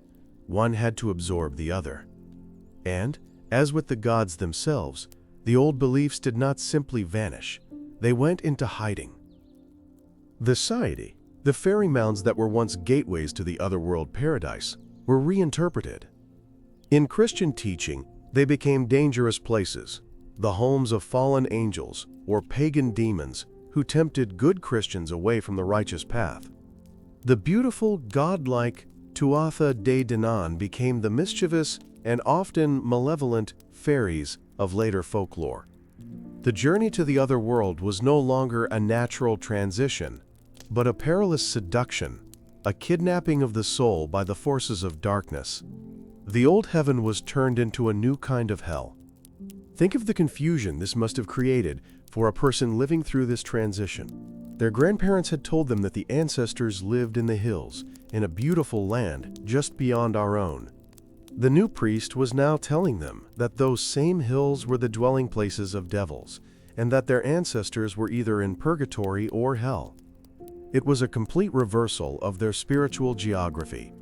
One had to absorb the other. And, as with the gods themselves, the old beliefs did not simply vanish. They went into hiding. The Society, the fairy mounds that were once gateways to the otherworld paradise, were reinterpreted. In Christian teaching, they became dangerous places, the homes of fallen angels or pagan demons who tempted good Christians away from the righteous path. The beautiful, godlike Tuatha De Danann became the mischievous and often malevolent fairies of later folklore. The journey to the other world was no longer a natural transition, but a perilous seduction, a kidnapping of the soul by the forces of darkness. The old heaven was turned into a new kind of hell. Think of the confusion this must have created for a person living through this transition. Their grandparents had told them that the ancestors lived in the hills, in a beautiful land just beyond our own. The new priest was now telling them that those same hills were the dwelling places of devils, and that their ancestors were either in purgatory or hell. It was a complete reversal of their spiritual geography.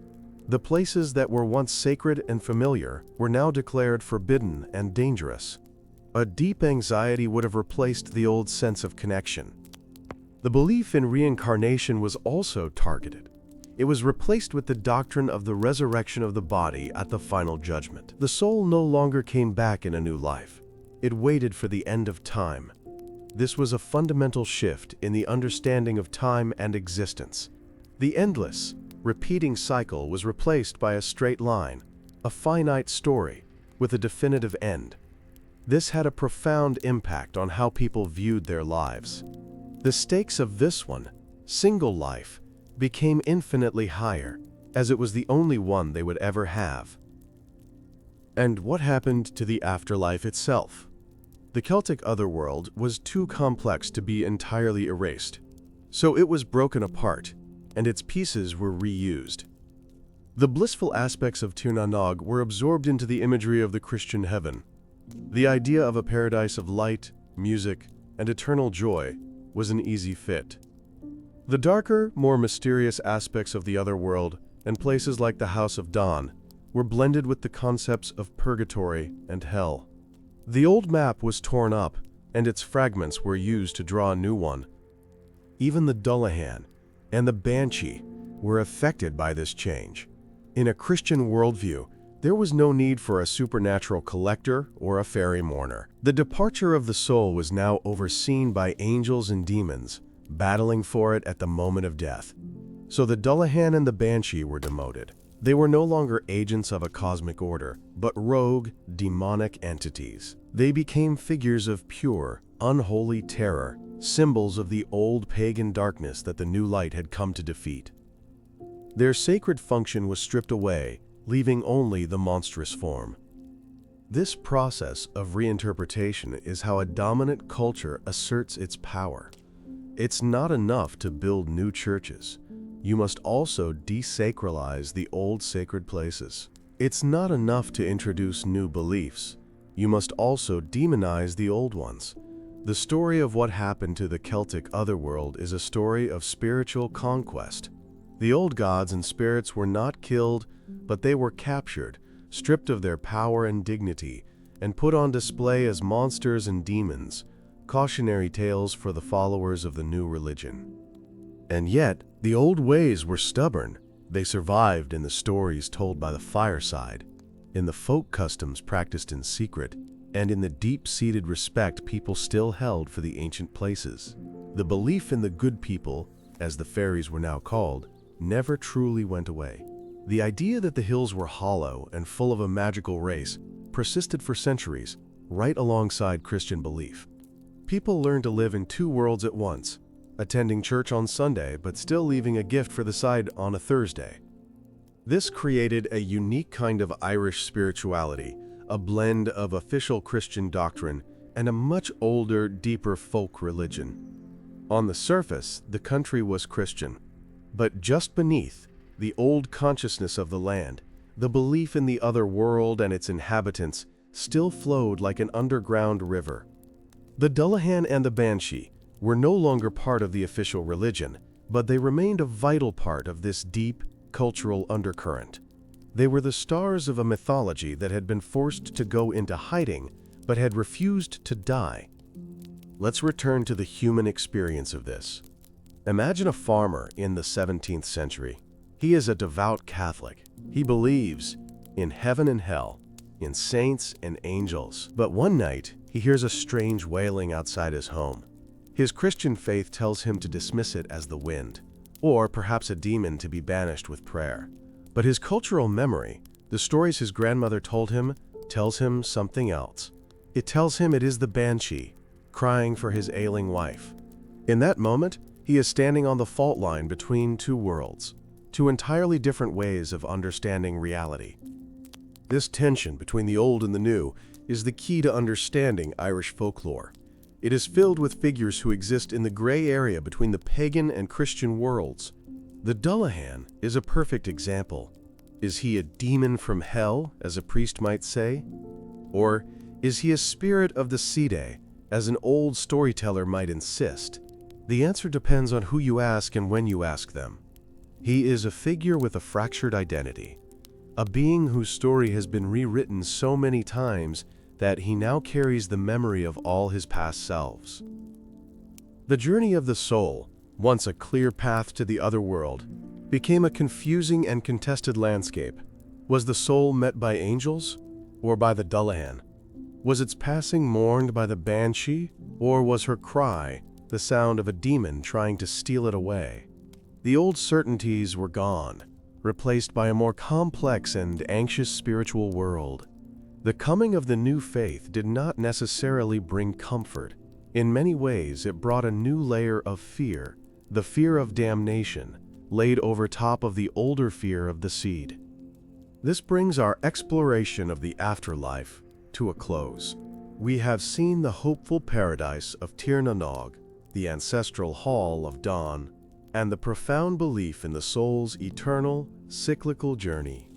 The places that were once sacred and familiar were now declared forbidden and dangerous. A deep anxiety would have replaced the old sense of connection. The belief in reincarnation was also targeted. It was replaced with the doctrine of the resurrection of the body at the final judgment. The soul no longer came back in a new life. It waited for the end of time. This was a fundamental shift in the understanding of time and existence. The endless, repeating cycle was replaced by a straight line, a finite story, with a definitive end. This had a profound impact on how people viewed their lives. The stakes of this one, single life, became infinitely higher, as it was the only one they would ever have. And what happened to the afterlife itself? The Celtic otherworld was too complex to be entirely erased, so it was broken apart, and its pieces were reused. The blissful aspects of Tir na Nog were absorbed into the imagery of the Christian heaven. The idea of a paradise of light, music, and eternal joy was an easy fit. The darker, more mysterious aspects of the other world and places like the House of Dawn were blended with the concepts of purgatory and hell. The old map was torn up, and its fragments were used to draw a new one. Even the Dullahan and the Banshee were affected by this change. In a Christian worldview, there was no need for a supernatural collector or a fairy mourner. The departure of the soul was now overseen by angels and demons, battling for it at the moment of death. So the Dullahan and the Banshee were demoted. They were no longer agents of a cosmic order, but rogue, demonic entities. They became figures of pure, unholy terror, symbols of the old pagan darkness that the new light had come to defeat. Their sacred function was stripped away, leaving only the monstrous form. This process of reinterpretation is how a dominant culture asserts its power. It's not enough to build new churches. You must also desacralize the old sacred places. It's not enough to introduce new beliefs. You must also demonize the old ones. The story of what happened to the Celtic otherworld is a story of spiritual conquest. The old gods and spirits were not killed, but they were captured, stripped of their power and dignity, and put on display as monsters and demons, cautionary tales for the followers of the new religion. And yet, the old ways were stubborn. They survived in the stories told by the fireside, in the folk customs practiced in secret, and in the deep-seated respect people still held for the ancient places. The belief in the good people, as the fairies were now called, never truly went away. The idea that the hills were hollow and full of a magical race persisted for centuries, right alongside Christian belief. People learned to live in two worlds at once, attending church on Sunday but still leaving a gift for the side on a Thursday. This created a unique kind of Irish spirituality, a blend of official Christian doctrine and a much older, deeper folk religion. On the surface, the country was Christian, but just beneath, the old consciousness of the land, the belief in the other world and its inhabitants, still flowed like an underground river. The Dullahan and the Banshee were no longer part of the official religion, but they remained a vital part of this deep, cultural undercurrent. They were the stars of a mythology that had been forced to go into hiding, but had refused to die. Let's return to the human experience of this. Imagine a farmer in the 17th century. He is a devout Catholic. He believes in heaven and hell, in saints and angels. But one night, he hears a strange wailing outside his home. His Christian faith tells him to dismiss it as the wind, or perhaps a demon to be banished with prayer. But his cultural memory, the stories his grandmother told him, tells him something else. It tells him it is the Banshee, crying for his ailing wife. In that moment, he is standing on the fault line between two worlds, two entirely different ways of understanding reality. This tension between the old and the new is the key to understanding Irish folklore. It is filled with figures who exist in the gray area between the pagan and Christian worlds. The Dullahan is a perfect example. Is he a demon from hell, as a priest might say? Or is he a spirit of the Side, as an old storyteller might insist? The answer depends on who you ask and when you ask them. He is a figure with a fractured identity, a being whose story has been rewritten so many times that he now carries the memory of all his past selves. The journey of the soul, once a clear path to the other world, became a confusing and contested landscape. Was the soul met by angels or by the Dullahan? Was its passing mourned by the Banshee, or was her cry the sound of a demon trying to steal it away? The old certainties were gone, replaced by a more complex and anxious spiritual world. The coming of the new faith did not necessarily bring comfort. In many ways, it brought a new layer of fear, the fear of damnation, laid over top of the older fear of the seed. This brings our exploration of the afterlife to a close. We have seen the hopeful paradise of Tir na Nog, the ancestral hall of dawn, and the profound belief in the soul's eternal, cyclical journey.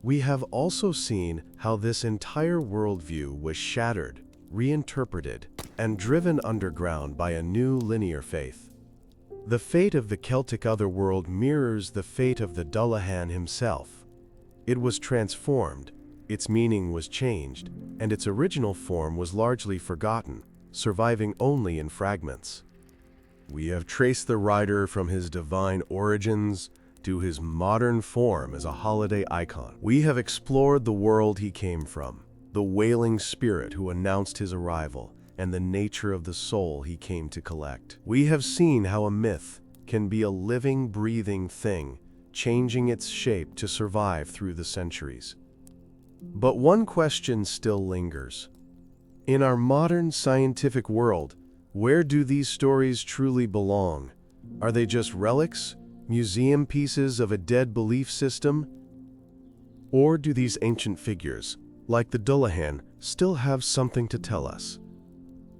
We have also seen how this entire worldview was shattered, reinterpreted, and driven underground by a new linear faith. The fate of the Celtic otherworld mirrors the fate of the Dullahan himself. It was transformed, its meaning was changed, and its original form was largely forgotten, surviving only in fragments. We have traced the rider from his divine origins to his modern form as a holiday icon. We have explored the world he came from, the wailing spirit who announced his arrival, and the nature of the soul he came to collect. We have seen how a myth can be a living, breathing thing, changing its shape to survive through the centuries. But one question still lingers. In our modern scientific world, where do these stories truly belong? Are they just relics, museum pieces of a dead belief system? Or do these ancient figures, like the Dullahan, still have something to tell us?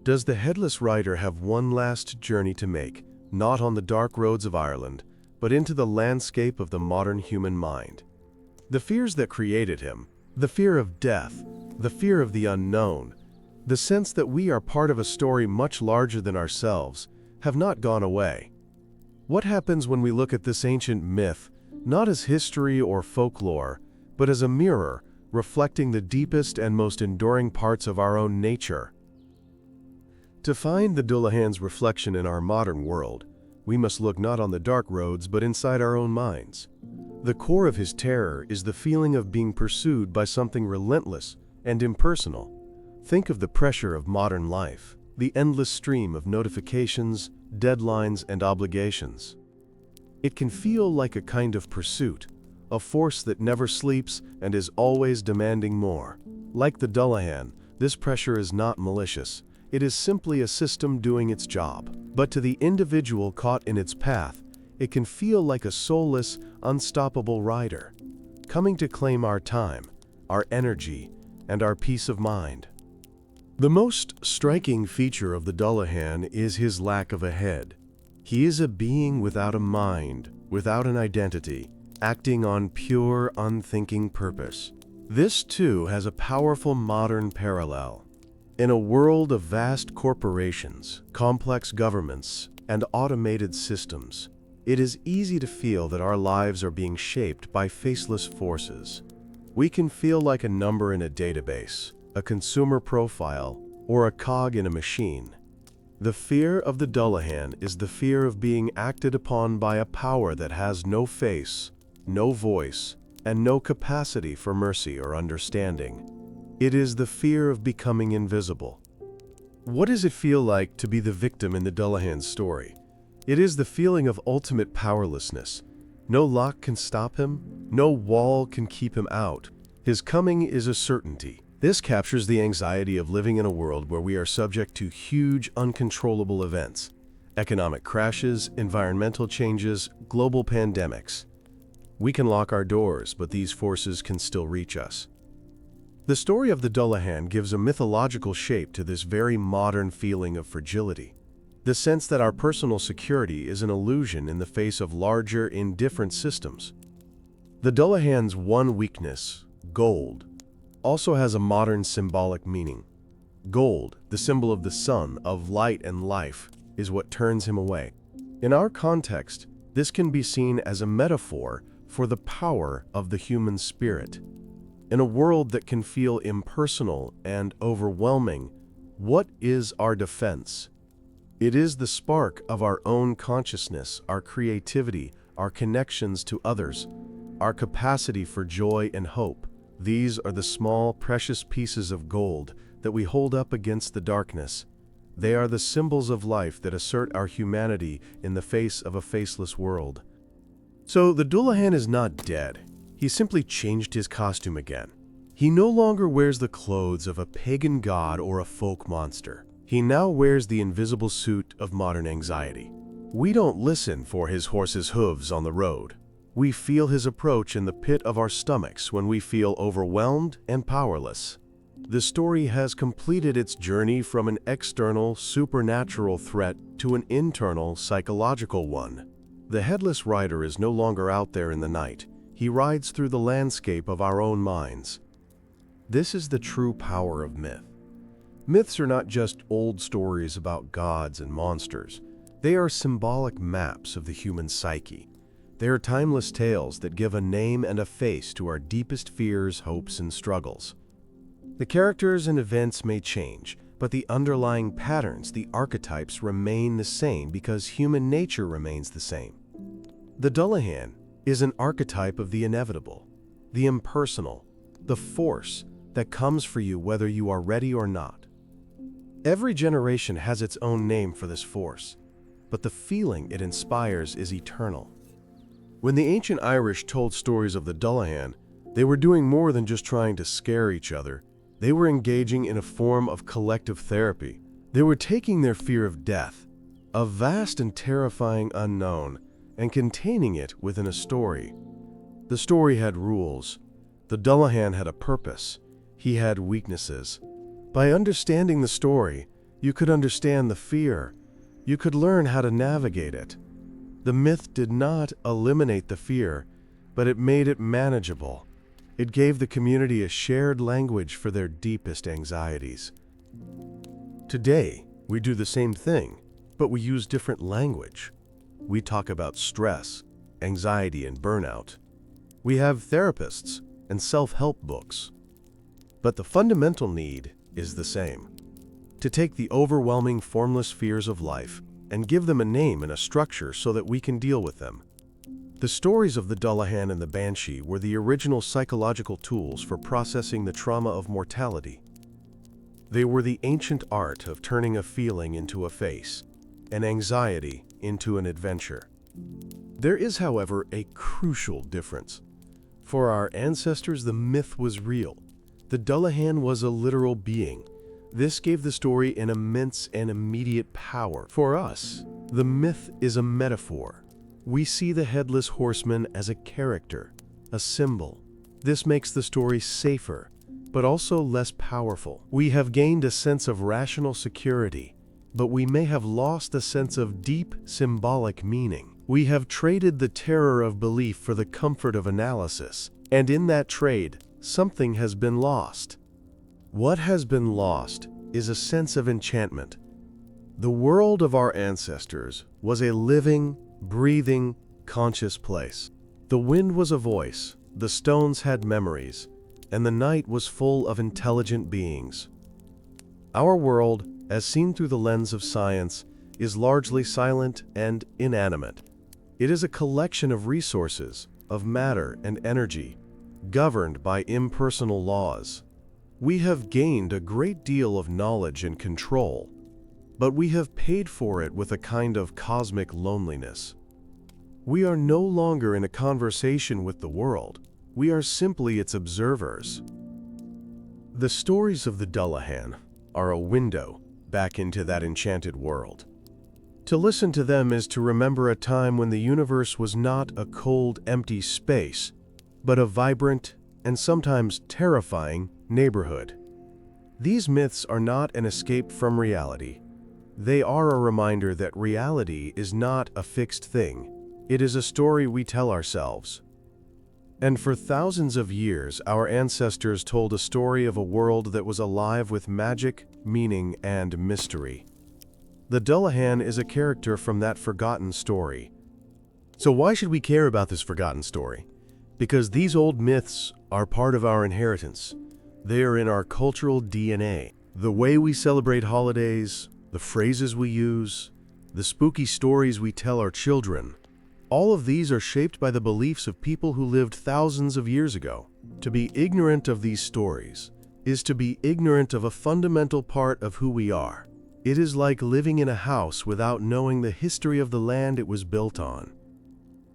Does the Headless Rider have one last journey to make, not on the dark roads of Ireland, but into the landscape of the modern human mind? The fears that created him, the fear of death, the fear of the unknown, the sense that we are part of a story much larger than ourselves, have not gone away. What happens when we look at this ancient myth, not as history or folklore, but as a mirror reflecting the deepest and most enduring parts of our own nature? To find the Dullahan's reflection in our modern world, we must look not on the dark roads but inside our own minds. The core of his terror is the feeling of being pursued by something relentless and impersonal. Think of the pressure of modern life, the endless stream of notifications, deadlines, and obligations. It can feel like a kind of pursuit, a force that never sleeps and is always demanding more. Like the Dullahan, this pressure is not malicious. It is simply a system doing its job. But to the individual caught in its path, it can feel like a soulless, unstoppable rider, coming to claim our time, our energy, and our peace of mind. The most striking feature of the Dullahan is his lack of a head. He is a being without a mind, without an identity, acting on pure, unthinking purpose. This, too, has a powerful modern parallel. In a world of vast corporations, complex governments, and automated systems, it is easy to feel that our lives are being shaped by faceless forces. We can feel like a number in a database, a consumer profile, or a cog in a machine. The fear of the Dullahan is the fear of being acted upon by a power that has no face, no voice, and no capacity for mercy or understanding. It is the fear of becoming invisible. What does it feel like to be the victim in the Dullahan's story? It is the feeling of ultimate powerlessness. No lock can stop him, no wall can keep him out. His coming is a certainty. This captures the anxiety of living in a world where we are subject to huge, uncontrollable events: economic crashes, environmental changes, global pandemics. We can lock our doors, but these forces can still reach us. The story of the Dullahan gives a mythological shape to this very modern feeling of fragility. The sense that our personal security is an illusion in the face of larger, indifferent systems. The Dullahan's one weakness, gold, also has a modern symbolic meaning. Gold, the symbol of the sun, of light and life, is what turns him away. In our context, this can be seen as a metaphor for the power of the human spirit. In a world that can feel impersonal and overwhelming, what is our defense? It is the spark of our own consciousness, our creativity, our connections to others, our capacity for joy and hope. These are the small, precious pieces of gold that we hold up against the darkness. They are the symbols of life that assert our humanity in the face of a faceless world. So the Dullahan is not dead. He simply changed his costume again. He no longer wears the clothes of a pagan god or a folk monster. He now wears the invisible suit of modern anxiety. We don't listen for his horse's hooves on the road. We feel his approach in the pit of our stomachs when we feel overwhelmed and powerless. The story has completed its journey from an external, supernatural threat to an internal, psychological one. The Headless Rider is no longer out there in the night. He rides through the landscape of our own minds. This is the true power of myth. Myths are not just old stories about gods and monsters. They are symbolic maps of the human psyche. They are timeless tales that give a name and a face to our deepest fears, hopes, and struggles. The characters and events may change, but the underlying patterns, the archetypes, remain the same because human nature remains the same. The Dullahan is an archetype of the inevitable, the impersonal, the force that comes for you whether you are ready or not. Every generation has its own name for this force, but the feeling it inspires is eternal. When the ancient Irish told stories of the Dullahan, they were doing more than just trying to scare each other. They were engaging in a form of collective therapy. They were taking their fear of death, a vast and terrifying unknown, and containing it within a story. The story had rules. The Dullahan had a purpose. He had weaknesses. By understanding the story, you could understand the fear. You could learn how to navigate it. The myth did not eliminate the fear, but it made it manageable. It gave the community a shared language for their deepest anxieties. Today, we do the same thing, but we use different language. We talk about stress, anxiety, and burnout. We have therapists and self-help books. But the fundamental need is the same: to take the overwhelming, formless fears of life and give them a name and a structure so that we can deal with them. The stories of the Dullahan and the Banshee were the original psychological tools for processing the trauma of mortality. They were the ancient art of turning a feeling into a face, an anxiety into an adventure. There is, however, a crucial difference. For our ancestors, the myth was real. The Dullahan was a literal being. This gave the story an immense and immediate power. For us, the myth is a metaphor. We see the Headless Horseman as a character, a symbol. This makes the story safer, but also less powerful. We have gained a sense of rational security, but we may have lost a sense of deep symbolic meaning. We have traded the terror of belief for the comfort of analysis, and in that trade, something has been lost. What has been lost is a sense of enchantment. The world of our ancestors was a living, breathing, conscious place. The wind was a voice, the stones had memories, and the night was full of intelligent beings. Our world, as seen through the lens of science, is largely silent and inanimate. It is a collection of resources, of matter and energy, governed by impersonal laws. We have gained a great deal of knowledge and control, but we have paid for it with a kind of cosmic loneliness. We are no longer in a conversation with the world. We are simply its observers. The stories of the Dullahan are a window back into that enchanted world. To listen to them is to remember a time when the universe was not a cold, empty space, but a vibrant and sometimes terrifying neighborhood. These myths are not an escape from reality. They are a reminder that reality is not a fixed thing. It is a story we tell ourselves. And for thousands of years, our ancestors told a story of a world that was alive with magic, meaning, and mystery. The Dullahan is a character from that forgotten story. So why should we care about this forgotten story? Because these old myths are part of our inheritance. They are in our cultural DNA. The way we celebrate holidays, the phrases we use, the spooky stories we tell our children, all of these are shaped by the beliefs of people who lived thousands of years ago. To be ignorant of these stories is to be ignorant of a fundamental part of who we are. It is like living in a house without knowing the history of the land it was built on.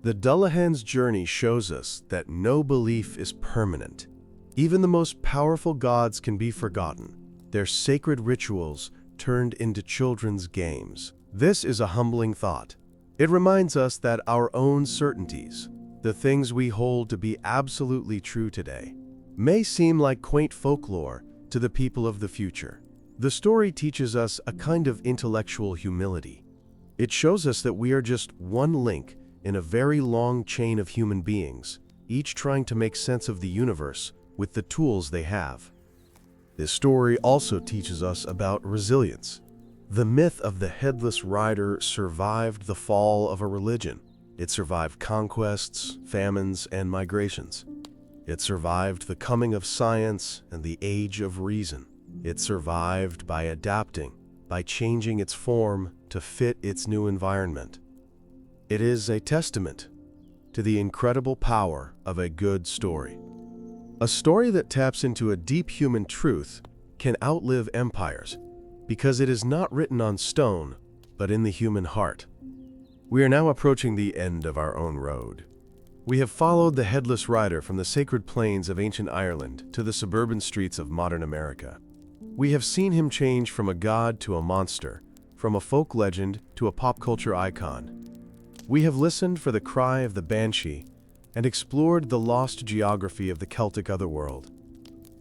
The Dullahan's journey shows us that no belief is permanent. Even the most powerful gods can be forgotten, their sacred rituals turned into children's games. This is a humbling thought. It reminds us that our own certainties, the things we hold to be absolutely true today, may seem like quaint folklore to the people of the future. The story teaches us a kind of intellectual humility. It shows us that we are just one link in a very long chain of human beings, each trying to make sense of the universe with the tools they have. This story also teaches us about resilience. The myth of the Headless Rider survived the fall of a religion. It survived conquests, famines, and migrations. It survived the coming of science and the age of reason. It survived by adapting, by changing its form to fit its new environment. It is a testament to the incredible power of a good story. A story that taps into a deep human truth can outlive empires because it is not written on stone, but in the human heart. We are now approaching the end of our own road. We have followed the Headless Rider from the sacred plains of ancient Ireland to the suburban streets of modern America. We have seen him change from a god to a monster, from a folk legend to a pop culture icon. We have listened for the cry of the banshee and explored the lost geography of the Celtic otherworld.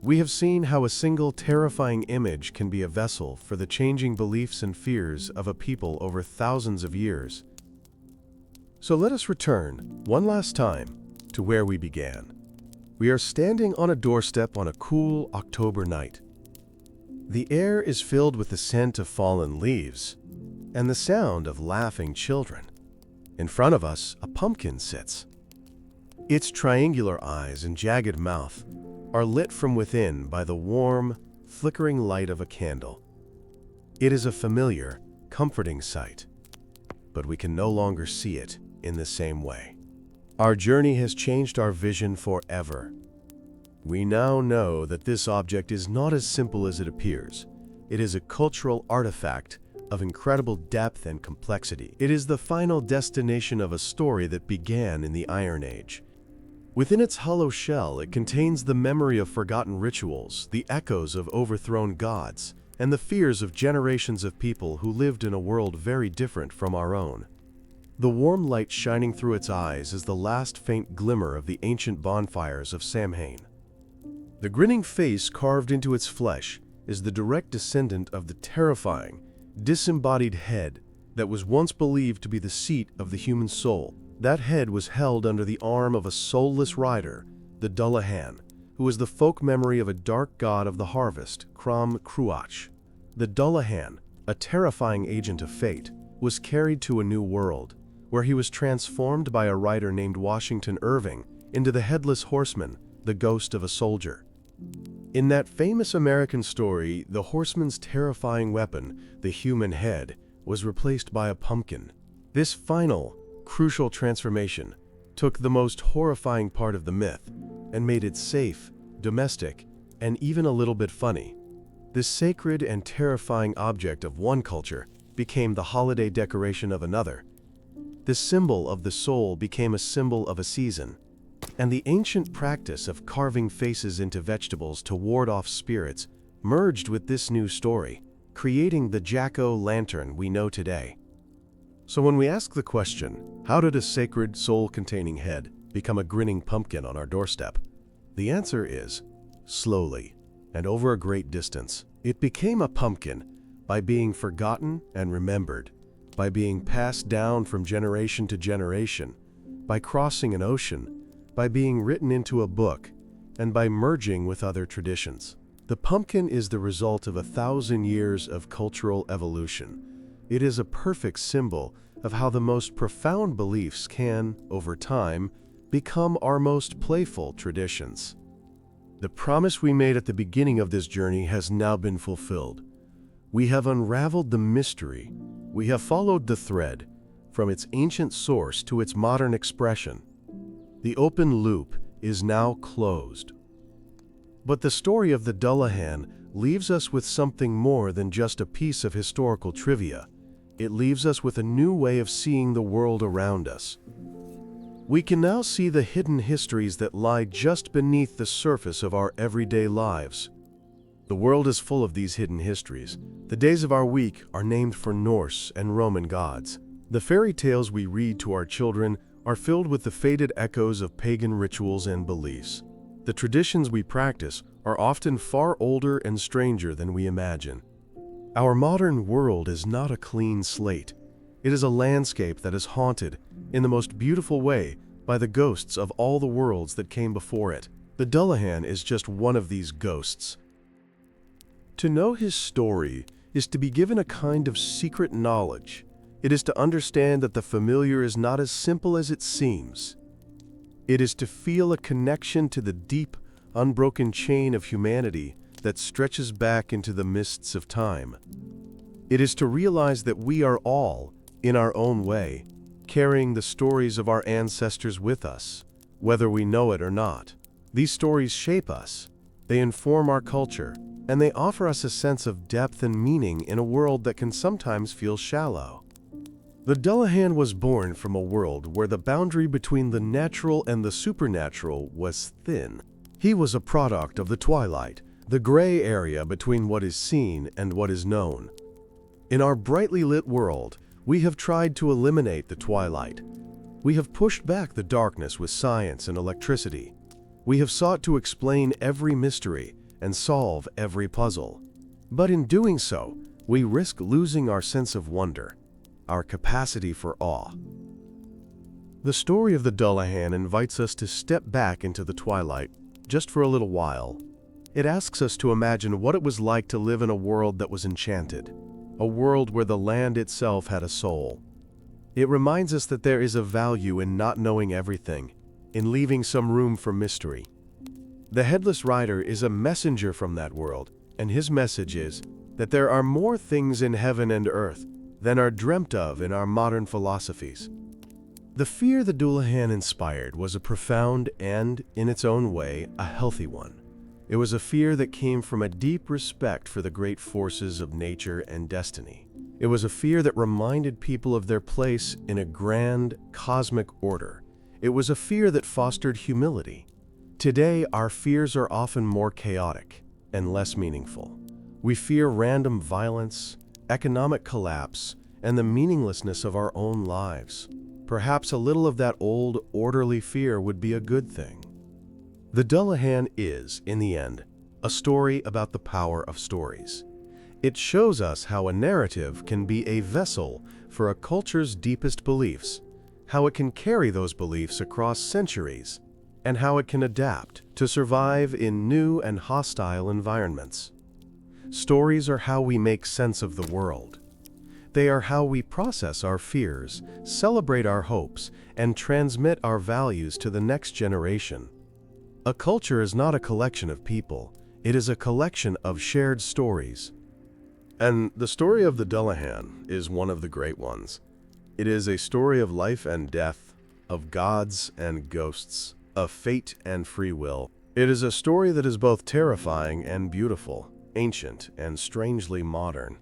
We have seen how a single terrifying image can be a vessel for the changing beliefs and fears of a people over thousands of years. So let us return, one last time, to where we began. We are standing on a doorstep on a cool October night. The air is filled with the scent of fallen leaves and the sound of laughing children. In front of us, a pumpkin sits. Its triangular eyes and jagged mouth are lit from within by the warm, flickering light of a candle. It is a familiar, comforting sight, but we can no longer see it in the same way. Our journey has changed our vision forever. We now know that this object is not as simple as it appears. It is a cultural artifact of incredible depth and complexity. It is the final destination of a story that began in the Iron Age. Within its hollow shell, it contains the memory of forgotten rituals, the echoes of overthrown gods, and the fears of generations of people who lived in a world very different from our own. The warm light shining through its eyes is the last faint glimmer of the ancient bonfires of Samhain. The grinning face carved into its flesh is the direct descendant of the terrifying, disembodied head that was once believed to be the seat of the human soul. That head was held under the arm of a soulless rider, the Dullahan, who was the folk memory of a dark god of the harvest, Crom Cruach. The Dullahan, a terrifying agent of fate, was carried to a new world, where he was transformed by a rider named Washington Irving into the Headless Horseman, the ghost of a soldier. In that famous American story, the horseman's terrifying weapon, the human head, was replaced by a pumpkin. This final, crucial transformation took the most horrifying part of the myth and made it safe, domestic, and even a little bit funny. This sacred and terrifying object of one culture became the holiday decoration of another. The symbol of the soul became a symbol of a season, and the ancient practice of carving faces into vegetables to ward off spirits merged with this new story, creating the jack-o'-lantern we know today. So when we ask the question, how did a sacred soul-containing head become a grinning pumpkin on our doorstep? The answer is, slowly, and over a great distance. It became a pumpkin by being forgotten and remembered, by being passed down from generation to generation, by crossing an ocean, by being written into a book, and by merging with other traditions. The pumpkin is the result of 1,000 years of cultural evolution. It is a perfect symbol of how the most profound beliefs can, over time, become our most playful traditions. The promise we made at the beginning of this journey has now been fulfilled. We have unraveled the mystery. We have followed the thread from its ancient source to its modern expression. The open loop is now closed. But the story of the Dullahan leaves us with something more than just a piece of historical trivia. It leaves us with a new way of seeing the world around us. We can now see the hidden histories that lie just beneath the surface of our everyday lives. The world is full of these hidden histories. The days of our week are named for Norse and Roman gods. The fairy tales we read to our children are filled with the faded echoes of pagan rituals and beliefs. The traditions we practice are often far older and stranger than we imagine. Our modern world is not a clean slate. It is a landscape that is haunted, in the most beautiful way, by the ghosts of all the worlds that came before it. The Dullahan is just one of these ghosts. To know his story is to be given a kind of secret knowledge. It is to understand that the familiar is not as simple as it seems. It is to feel a connection to the deep, unbroken chain of humanity that stretches back into the mists of time. It is to realize that we are all, in our own way, carrying the stories of our ancestors with us, whether we know it or not. These stories shape us, they inform our culture, and they offer us a sense of depth and meaning in a world that can sometimes feel shallow. The Dullahan was born from a world where the boundary between the natural and the supernatural was thin. He was a product of the twilight, the gray area between what is seen and what is known. In our brightly lit world, we have tried to eliminate the twilight. We have pushed back the darkness with science and electricity. We have sought to explain every mystery and solve every puzzle. But in doing so, we risk losing our sense of wonder, our capacity for awe. The story of the Dullahan invites us to step back into the twilight, just for a little while. It asks us to imagine what it was like to live in a world that was enchanted, a world where the land itself had a soul. It reminds us that there is a value in not knowing everything, in leaving some room for mystery. The Headless Rider is a messenger from that world, and his message is that there are more things in heaven and earth than are dreamt of in our modern philosophies. The fear the Dullahan inspired was a profound and, in its own way, a healthy one. It was a fear that came from a deep respect for the great forces of nature and destiny. It was a fear that reminded people of their place in a grand, cosmic order. It was a fear that fostered humility. Today, our fears are often more chaotic and less meaningful. We fear random violence, economic collapse, and the meaninglessness of our own lives. Perhaps a little of that old, orderly fear would be a good thing. The Dullahan is, in the end, a story about the power of stories. It shows us how a narrative can be a vessel for a culture's deepest beliefs, how it can carry those beliefs across centuries, and how it can adapt to survive in new and hostile environments. Stories are how we make sense of the world. They are how we process our fears, celebrate our hopes, and transmit our values to the next generation. A culture is not a collection of people, it is a collection of shared stories. And the story of the Dullahan is one of the great ones. It is a story of life and death, of gods and ghosts, of fate and free will. It is a story that is both terrifying and beautiful, ancient and strangely modern.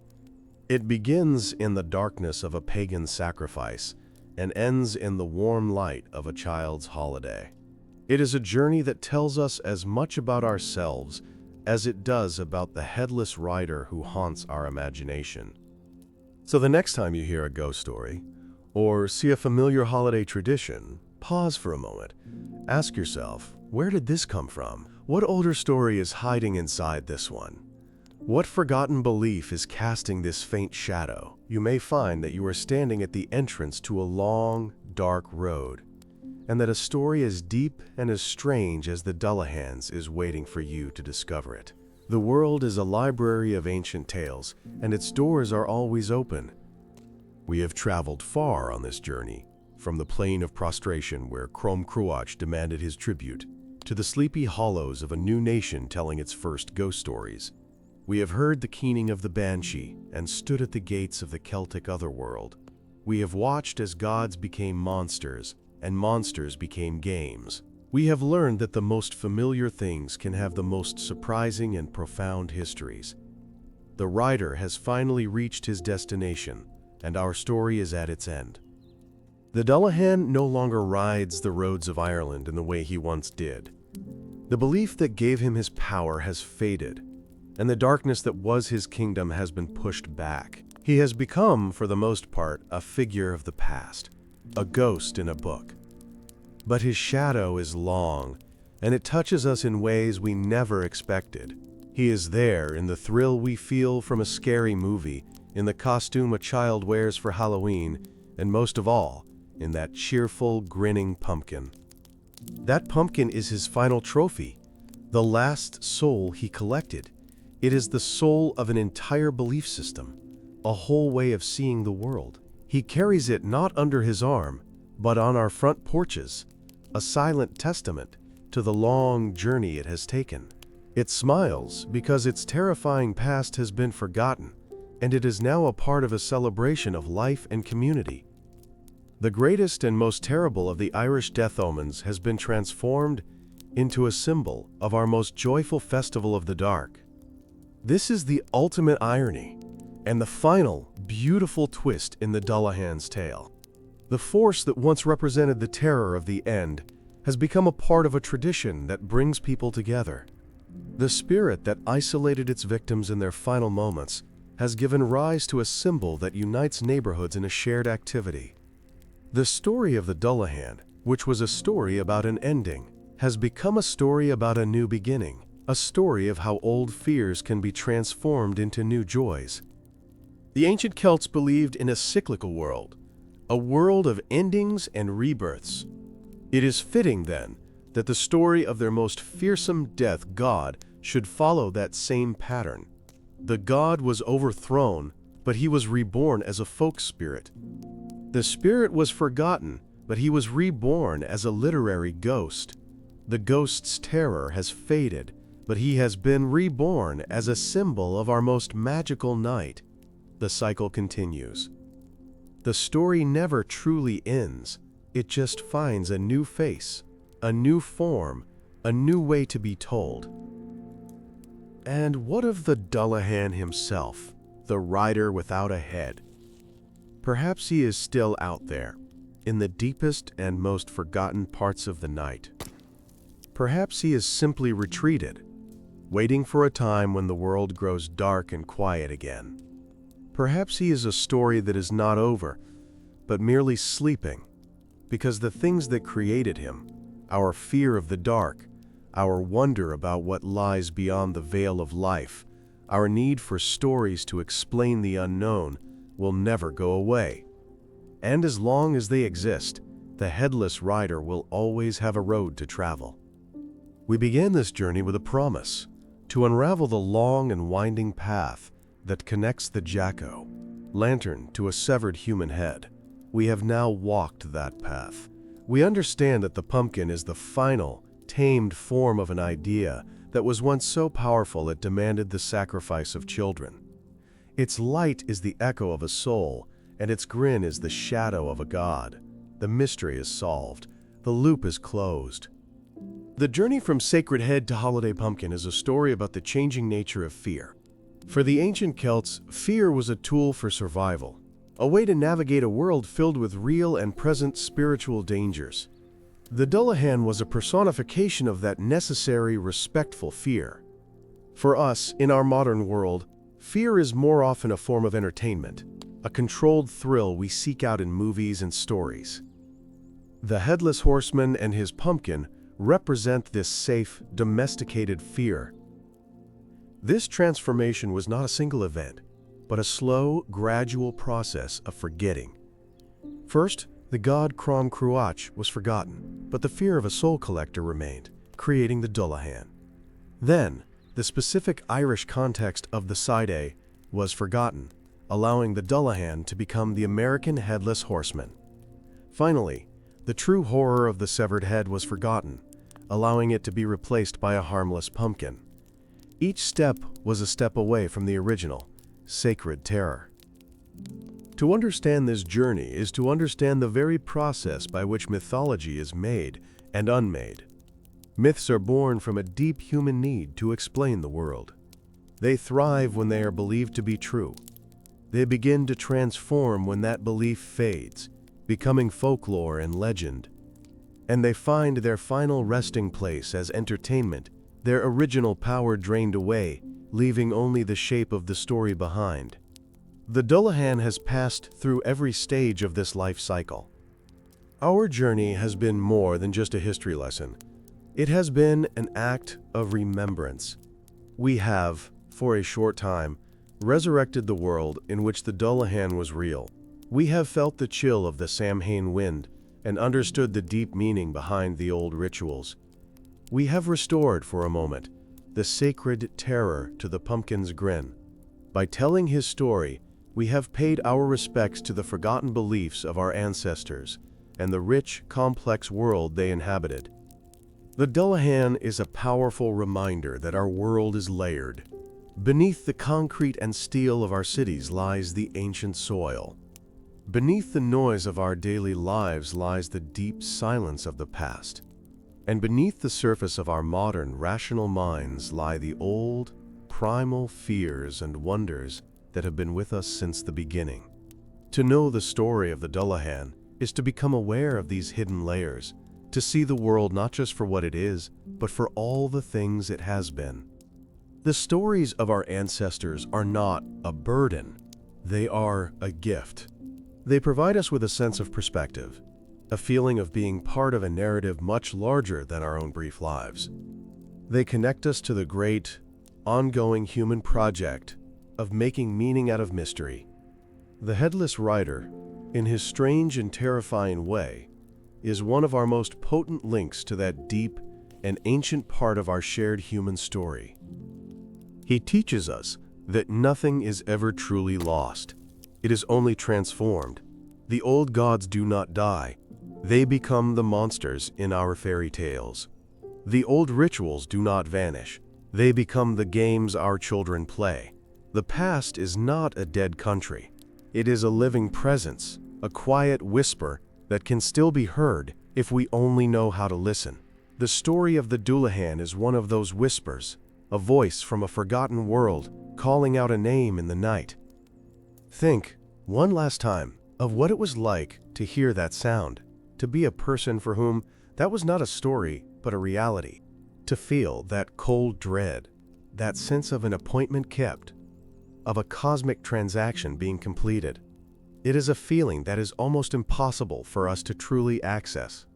It begins in the darkness of a pagan sacrifice and ends in the warm light of a child's holiday. It is a journey that tells us as much about ourselves as it does about the headless rider who haunts our imagination. So the next time you hear a ghost story, or see a familiar holiday tradition, pause for a moment. Ask yourself, where did this come from? What older story is hiding inside this one? What forgotten belief is casting this faint shadow? You may find that you are standing at the entrance to a long, dark road, and that a story as deep and as strange as the Dullahan's is waiting for you to discover it. The world is a library of ancient tales, and its doors are always open. We have traveled far on this journey, from the plain of prostration where Crom Cruach demanded his tribute, to the sleepy hollows of a new nation telling its first ghost stories. We have heard the keening of the banshee and stood at the gates of the Celtic otherworld. We have watched as gods became monsters and monsters became games. We have learned that the most familiar things can have the most surprising and profound histories. The rider has finally reached his destination, and our story is at its end. The Dullahan no longer rides the roads of Ireland in the way he once did. The belief that gave him his power has faded, and the darkness that was his kingdom has been pushed back. He has become, for the most part, a figure of the past, a ghost in a book. But his shadow is long, and it touches us in ways we never expected. He is there in the thrill we feel from a scary movie, in the costume a child wears for Halloween, and most of all, in that cheerful, grinning pumpkin. That pumpkin is his final trophy, the last soul he collected. It is the soul of an entire belief system, a whole way of seeing the world. He carries it not under his arm, but on our front porches, a silent testament to the long journey it has taken. It smiles because its terrifying past has been forgotten, and it is now a part of a celebration of life and community. The greatest and most terrible of the Irish death omens has been transformed into a symbol of our most joyful festival of the dark. This is the ultimate irony and the final, beautiful twist in the Dullahan's tale. The force that once represented the terror of the end has become a part of a tradition that brings people together. The spirit that isolated its victims in their final moments has given rise to a symbol that unites neighborhoods in a shared activity. The story of the Dullahan, which was a story about an ending, has become a story about a new beginning, a story of how old fears can be transformed into new joys. The ancient Celts believed in a cyclical world, a world of endings and rebirths. It is fitting, then, that the story of their most fearsome death god should follow that same pattern. The god was overthrown, but he was reborn as a folk spirit. The spirit was forgotten, but he was reborn as a literary ghost. The ghost's terror has faded, but he has been reborn as a symbol of our most magical night. The cycle continues. The story never truly ends. It just finds a new face, a new form, a new way to be told. And what of the Dullahan himself, the rider without a head? Perhaps he is still out there, in the deepest and most forgotten parts of the night. Perhaps he is simply retreated, waiting for a time when the world grows dark and quiet again. Perhaps he is a story that is not over, but merely sleeping, because the things that created him, our fear of the dark, our wonder about what lies beyond the veil of life, our need for stories to explain the unknown, will never go away. And as long as they exist, the headless rider will always have a road to travel. We began this journey with a promise to unravel the long and winding path that connects the Jacko lantern to a severed human head. We have now walked that path. We understand that the pumpkin is the final, tamed form of an idea that was once so powerful it demanded the sacrifice of children. Its light is the echo of a soul, and its grin is the shadow of a god. The mystery is solved. The loop is closed. The journey from Sacred Head to Holiday Pumpkin is a story about the changing nature of fear. For the ancient Celts, fear was a tool for survival, a way to navigate a world filled with real and present spiritual dangers. The Dullahan was a personification of that necessary, respectful fear. For us, in our modern world, fear is more often a form of entertainment, a controlled thrill we seek out in movies and stories. The Headless Horseman and his pumpkin represent this safe, domesticated fear. This transformation was not a single event, but a slow, gradual process of forgetting. First, the god Crom Cruach was forgotten, but the fear of a soul collector remained, creating the Dullahan. Then, the specific Irish context of the Side was forgotten, allowing the Dullahan to become the American Headless Horseman. Finally, the true horror of the severed head was forgotten, allowing it to be replaced by a harmless pumpkin. Each step was a step away from the original, sacred terror. To understand this journey is to understand the very process by which mythology is made and unmade. Myths are born from a deep human need to explain the world. They thrive when they are believed to be true. They begin to transform when that belief fades, becoming folklore and legend. And they find their final resting place as entertainment, their original power drained away, leaving only the shape of the story behind. The Dullahan has passed through every stage of this life cycle. Our journey has been more than just a history lesson. It has been an act of remembrance. We have, for a short time, resurrected the world in which the Dullahan was real. We have felt the chill of the Samhain wind and understood the deep meaning behind the old rituals. We have restored, for a moment, the sacred terror to the pumpkin's grin. By telling his story, we have paid our respects to the forgotten beliefs of our ancestors and the rich, complex world they inhabited. The Dullahan is a powerful reminder that our world is layered. Beneath the concrete and steel of our cities lies the ancient soil. Beneath the noise of our daily lives lies the deep silence of the past. And beneath the surface of our modern, rational minds lie the old, primal fears and wonders that have been with us since the beginning. To know the story of the Dullahan is to become aware of these hidden layers, to see the world not just for what it is, but for all the things it has been. The stories of our ancestors are not a burden, they are a gift. They provide us with a sense of perspective, a feeling of being part of a narrative much larger than our own brief lives. They connect us to the great, ongoing human project of making meaning out of mystery. The Headless Rider, in his strange and terrifying way, is one of our most potent links to that deep and ancient part of our shared human story. He teaches us that nothing is ever truly lost. It is only transformed. The old gods do not die. They become the monsters in our fairy tales. The old rituals do not vanish. They become the games our children play. The past is not a dead country. It is a living presence, a quiet whisper that can still be heard if we only know how to listen. The story of the Dullahan is one of those whispers, a voice from a forgotten world calling out a name in the night. Think, one last time, of what it was like to hear that sound, to be a person for whom that was not a story but a reality, to feel that cold dread, that sense of an appointment kept, of a cosmic transaction being completed. It is a feeling that is almost impossible for us to truly access.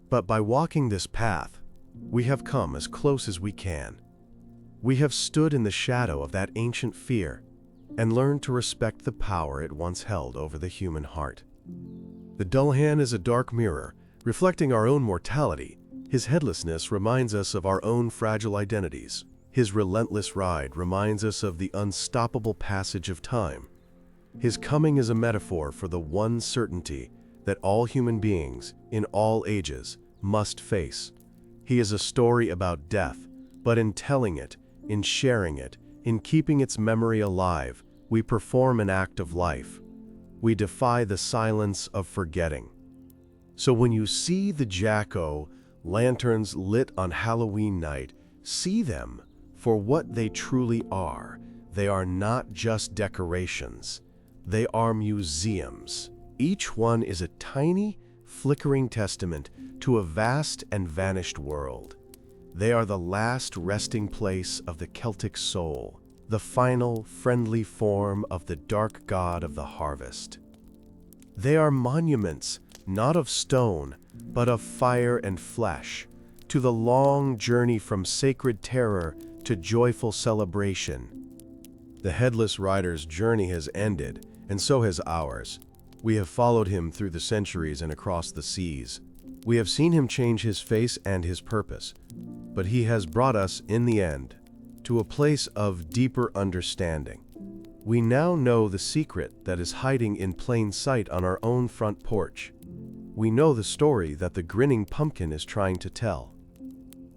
But by walking this path, we have come as close as we can. We have stood in the shadow of that ancient fear and learned to respect the power it once held over the human heart. The Dullahan is a dark mirror, reflecting our own mortality. His headlessness reminds us of our own fragile identities. His relentless ride reminds us of the unstoppable passage of time. His coming is a metaphor for the one certainty that all human beings, in all ages, must face. He is a story about death, but in telling it, in sharing it, in keeping its memory alive, we perform an act of life. We defy the silence of forgetting. So when you see the jack-o'-lanterns lit on Halloween night, see them for what they truly are. They are not just decorations. They are museums. Each one is a tiny, flickering testament to a vast and vanished world. They are the last resting place of the Celtic soul, the final, friendly form of the dark god of the harvest. They are monuments, not of stone, but of fire and flesh, to the long journey from sacred terror to joyful celebration. The Headless Rider's journey has ended, and so has ours. We have followed him through the centuries and across the seas. We have seen him change his face and his purpose, but he has brought us, in the end, to a place of deeper understanding. We now know the secret that is hiding in plain sight on our own front porch. We know the story that the grinning pumpkin is trying to tell.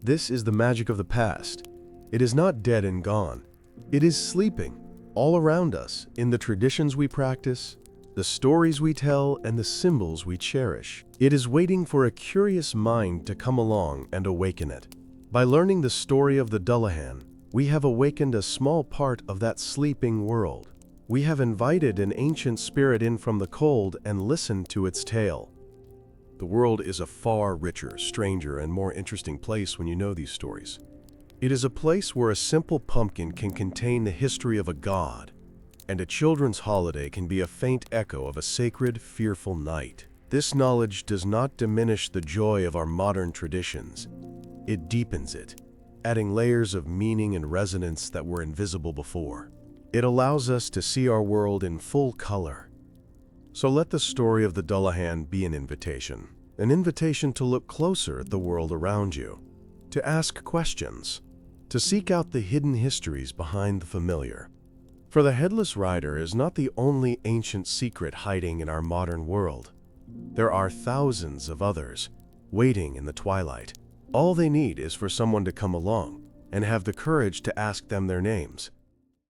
This is the magic of the past. It is not dead and gone. It is sleeping, all around us, in the traditions we practice, the stories we tell, and the symbols we cherish. It is waiting for a curious mind to come along and awaken it. By learning the story of the Dullahan, we have awakened a small part of that sleeping world. We have invited an ancient spirit in from the cold and listened to its tale. The world is a far richer, stranger, and more interesting place when you know these stories. It is a place where a simple pumpkin can contain the history of a god, and a children's holiday can be a faint echo of a sacred, fearful night. This knowledge does not diminish the joy of our modern traditions. It deepens it, adding layers of meaning and resonance that were invisible before. It allows us to see our world in full color. So let the story of the Dullahan be an invitation to look closer at the world around you, to ask questions, to seek out the hidden histories behind the familiar. For the Headless Rider is not the only ancient secret hiding in our modern world. There are thousands of others, waiting in the twilight. All they need is for someone to come along and have the courage to ask them their names.